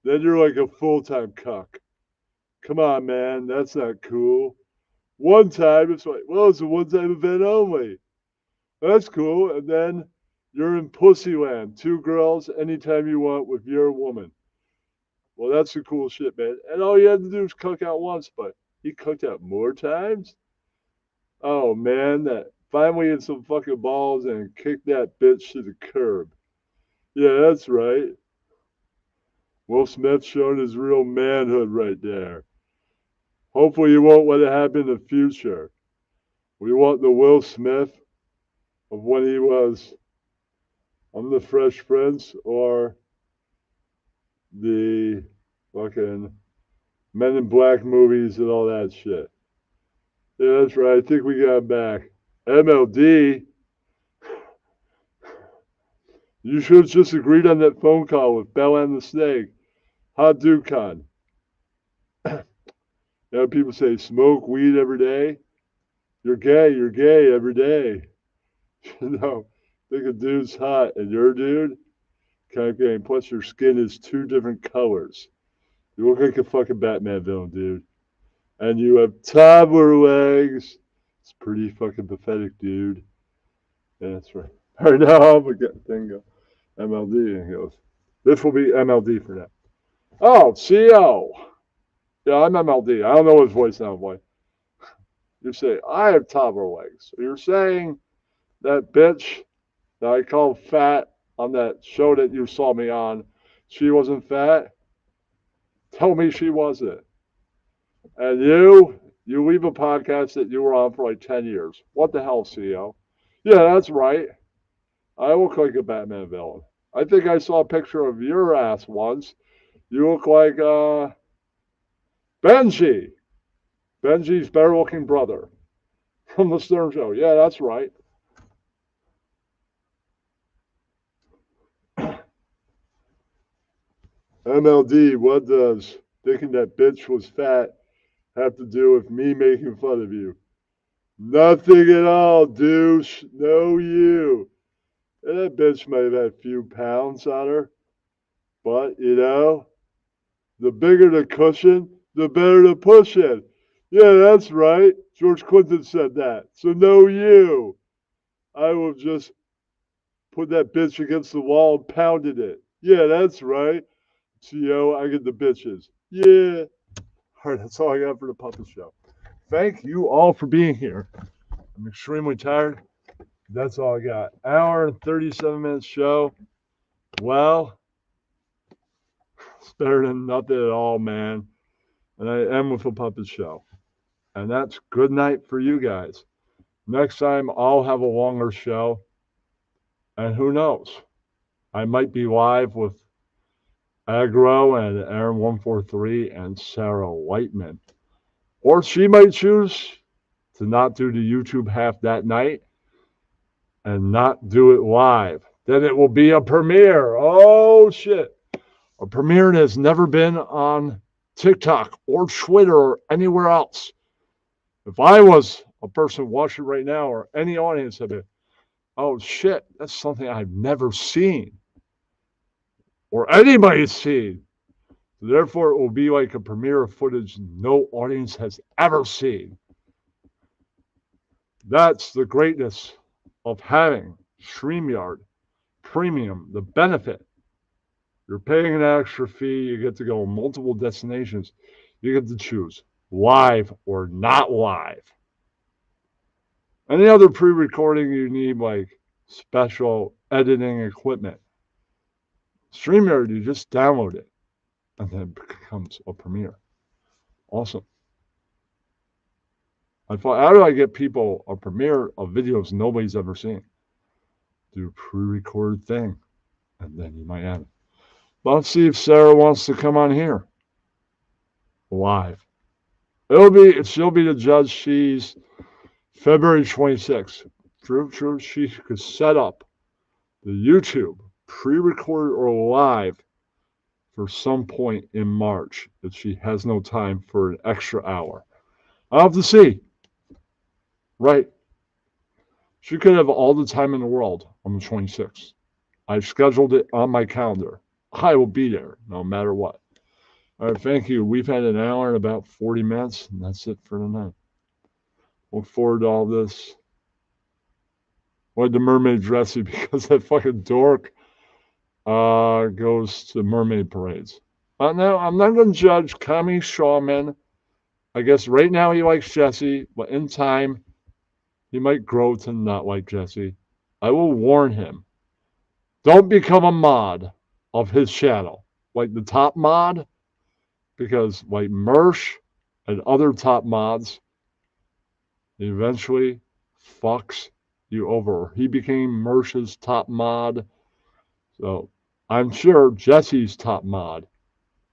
then you're like a full-time cuck. Come on, man, that's not cool. One time, it's like, well, it's a one-time event only. That's cool. And then you're in Pussyland, 2 girls anytime you want with your woman. Well, that's the cool shit, man. And all you had to do was cook out once, but he cooked out more times? Oh, man, that finally hit some fucking balls and kicked that bitch to the curb. Yeah, that's right. Will Smith showing his real manhood right there. Hopefully you won't let it happen in the future. We want the Will Smith of when he was on the Fresh Prince or the fucking Men in Black movies and all that shit. Yeah, that's right. I think we got him back. MLD. You should have just agreed on that phone call with Bella and the Snake. Hot Dukan. People say smoke weed every day. You're gay every day. Think a dude's hot and you're a dude? Kind of gay. Plus your skin is 2 different colors. You look like a fucking Batman villain, dude. And you have toddler legs. It's pretty fucking pathetic, dude. Yeah, that's right. All right, now I'm a thing go. MLD. And he goes, this will be MLD for now. Oh, CO. Yeah, I'm MLD. I don't know what his voice sounds like. You say, I have toddler legs. So you're saying that bitch that I called fat on that show that you saw me on, she wasn't fat? Tell me she wasn't. And you leave a podcast that you were on for like 10 years. What the hell, CEO? Yeah, that's right. I look like a Batman villain. I think I saw a picture of your ass once. You look like Benji. Benji's better looking brother from the Stern Show. Yeah, that's right. MLD, what does thinking that bitch was fat have to do with me making fun of you? Nothing at all, douche. No, you. And that bitch might have had a few pounds on her. But, the bigger the cushion, the better the pushing. Yeah, that's right. George Clinton said that. So no you. I will just put that bitch against the wall and pounded it. Yeah, that's right. CO, I get the bitches. Yeah. All right, that's all I got for the puppet show. Thank you all for being here. I'm extremely tired. That's all I got. Hour and 37-minute show. Well, it's better than nothing at all, man. And I end with a puppet show. And that's good night for you guys. Next time, I'll have a longer show. And who knows? I might be live with Agro and Aaron143 and Sarah Whiteman. Or she might choose to not do the YouTube half that night and not do it live. Then it will be a premiere. Oh, shit. A premiere that has never been on TikTok or Twitter or anywhere else. If I was a person watching right now or any audience of it, oh, shit, that's something I've never seen or anybody's seen. Therefore, it will be like a premiere of footage no audience has ever seen. That's the greatness of having StreamYard Premium, the benefit. You're paying an extra fee. You get to go multiple destinations. You get to choose live or not live. Any other pre-recording you need, like special editing equipment. StreamYard, you just download it, and then it becomes a premiere. Awesome. I thought, how do I get people a premiere of videos nobody's ever seen? Do a pre-recorded thing, and then you might have it. But let's see if Sarah wants to come on here live. She'll be the judge. She's February 26th. True. She could set up the YouTube pre-recorded or live for some point in March if she has no time for an extra hour. I'll have to see. Right. She could have all the time in the world on the 26th. I've scheduled it on my calendar. I will be there no matter what. All right, thank you. We've had an hour and about 40 minutes, and that's it for tonight. Look forward to all this. Why the mermaid dress you? Because that fucking dork goes to mermaid parades. Now, I'm not going to judge Kami Shawman. I guess right now he likes Jesse, but in time, he might grow to not like Jesse. I will warn him. Don't become a mod of his channel, like the top mod, because like Mersh and other top mods, he eventually fucks you over. He became Mersh's top mod, so I'm sure Jesse's top mod,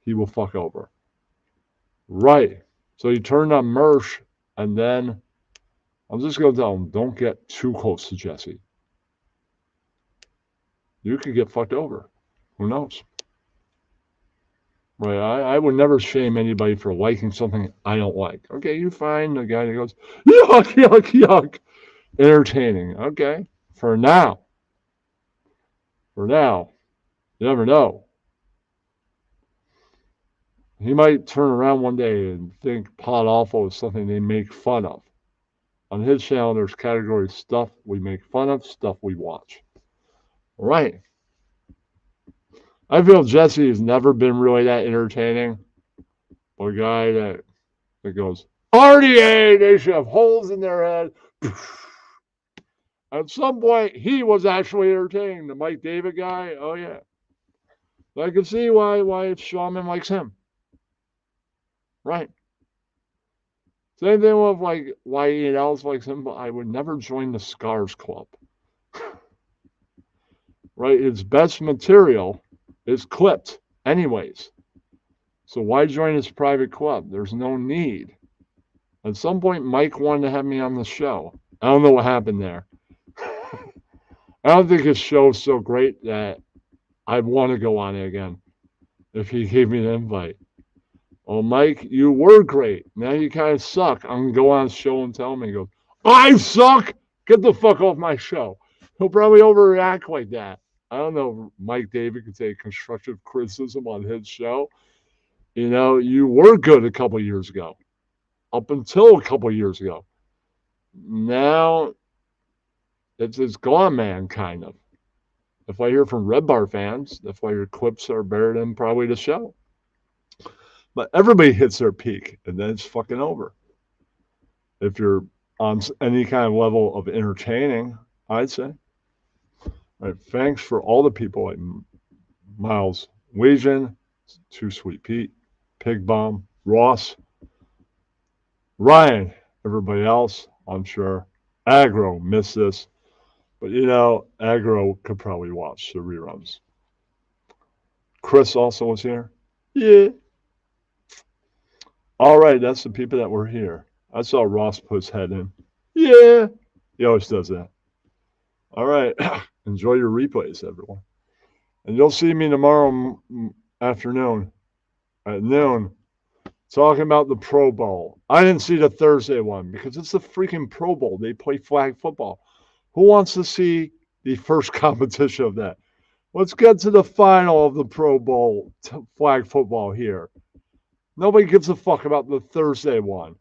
he will fuck over. Right. So he turned on Mersh, and then I'm just going to tell him, don't get too close to Jesse. You could get fucked over. Who knows? Right. I would never shame anybody for liking something I don't like. Okay, you find a guy that goes, yuck. Entertaining. Okay. For now. You never know. He might turn around one day and think Pod Awful is something they make fun of. On his channel, there's categories stuff we make fun of, stuff we watch. Right. I feel Jesse has never been really that entertaining. A guy that goes, RDA, they should have holes in their head. At some point, he was actually entertaining. The Mike David guy, oh yeah. I can see why Shaman likes him. Right. Same thing with like why Ian Ellis likes him, but I would never join the Scars Club. Right? Its best material is clipped anyways. So why join his private club? There's no need. At some point, Mike wanted to have me on the show. I don't know what happened there. I don't think his show's so great that I'd want to go on it again if he gave me the invite. Oh, Mike, you were great. Now you kind of suck. I'm going to go on his show and tell him. He goes, I suck? Get the fuck off my show. He'll probably overreact like that. I don't know if Mike David could take constructive criticism on his show. You know, you were good a couple years ago, up until a couple years ago. Now it's gone, man, kind of. If I hear from Red Bar fans, that's why your clips are better than probably the show. But everybody hits their peak, and then it's fucking over. If you're on any kind of level of entertaining, I'd say. All right, thanks for all the people like Miles Legion, Too Sweet Pete, Pig Bomb, Ross, Ryan, everybody else, I'm sure. Aggro missed this, but you know, Aggro could probably watch the reruns. Chris also was here. Yeah. All right, that's the people that were here. I saw Ross put his head in. Yeah. He always does that. All right. Enjoy your replays, everyone. And you'll see me tomorrow afternoon at noon talking about the Pro Bowl. I didn't see the Thursday one because it's the freaking Pro Bowl. They play flag football. Who wants to see the first competition of that? Let's get to the final of the Pro Bowl flag football here. Nobody gives a fuck about the Thursday one.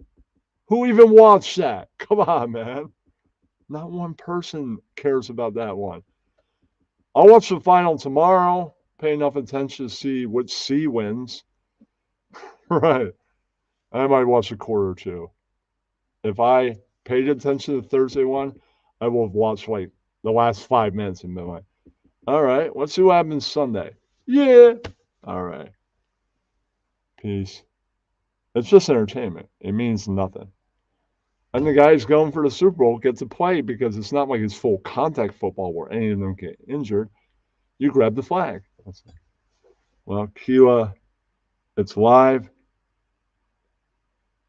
Who even watched that? Come on, man. Not one person cares about that one. I'll watch the final tomorrow, pay enough attention to see which C wins. Right. I might watch a quarter or two. If I paid attention to the Thursday one, I will have watched like the last 5 minutes and been like, all right, let's see what happens Sunday. Yeah. All right. Peace. It's just entertainment. It means nothing. And the guys going for the Super Bowl get to play because it's not like it's full contact football where any of them get injured. You grab the flag. Well, Kila, it's live.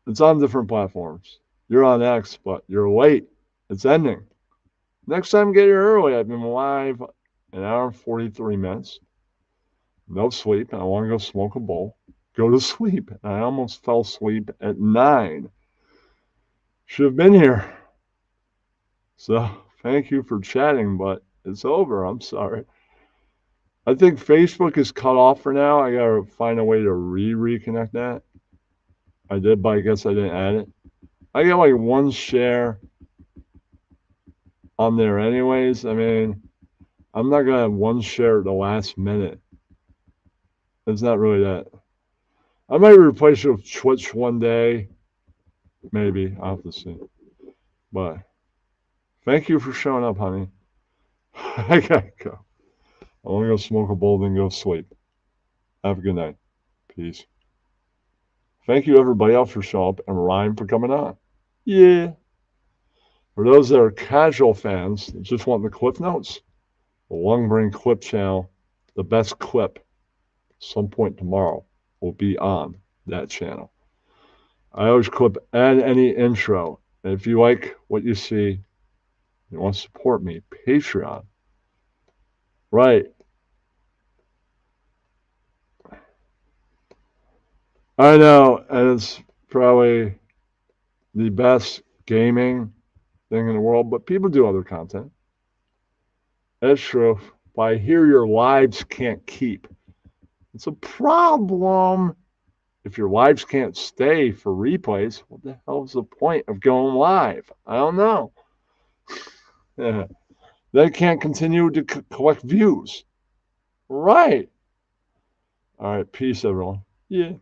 It's on different platforms. You're on X, but you're late. It's ending. Next time, get here early. I've been live an hour and 43 minutes. No sleep, and I want to go smoke a bowl. Go to sleep. And I almost fell asleep at 9. Should have been here. So, thank you for chatting, but it's over. I'm sorry. I think Facebook is cut off for now. I got to find a way to reconnect that. I did, but I guess I didn't add it. I got like 1 share on there anyways. I mean, I'm not going to have 1 share at the last minute. It's not really that. I might replace it with Twitch one day. Maybe. I'll have to see. But thank you for showing up, honey. I gotta go. I want to go smoke a bowl, then go sleep. Have a good night. Peace. Thank you, everybody else, for showing up, and Ryan for coming on. Yeah. For those that are casual fans that just want the clip notes, the Long Brain Clip channel, the best clip, some point tomorrow, will be on that channel. I always clip and any intro. And if you like what you see, you want to support me, Patreon. Right. I know, and it's probably the best gaming thing in the world, but people do other content. That's true. But I hear your lives can't keep. It's a problem. If your lives can't stay for replays, what the hell is the point of going live? I don't know. Yeah. They can't continue to collect views. Right. All right. Peace, everyone. Yeah.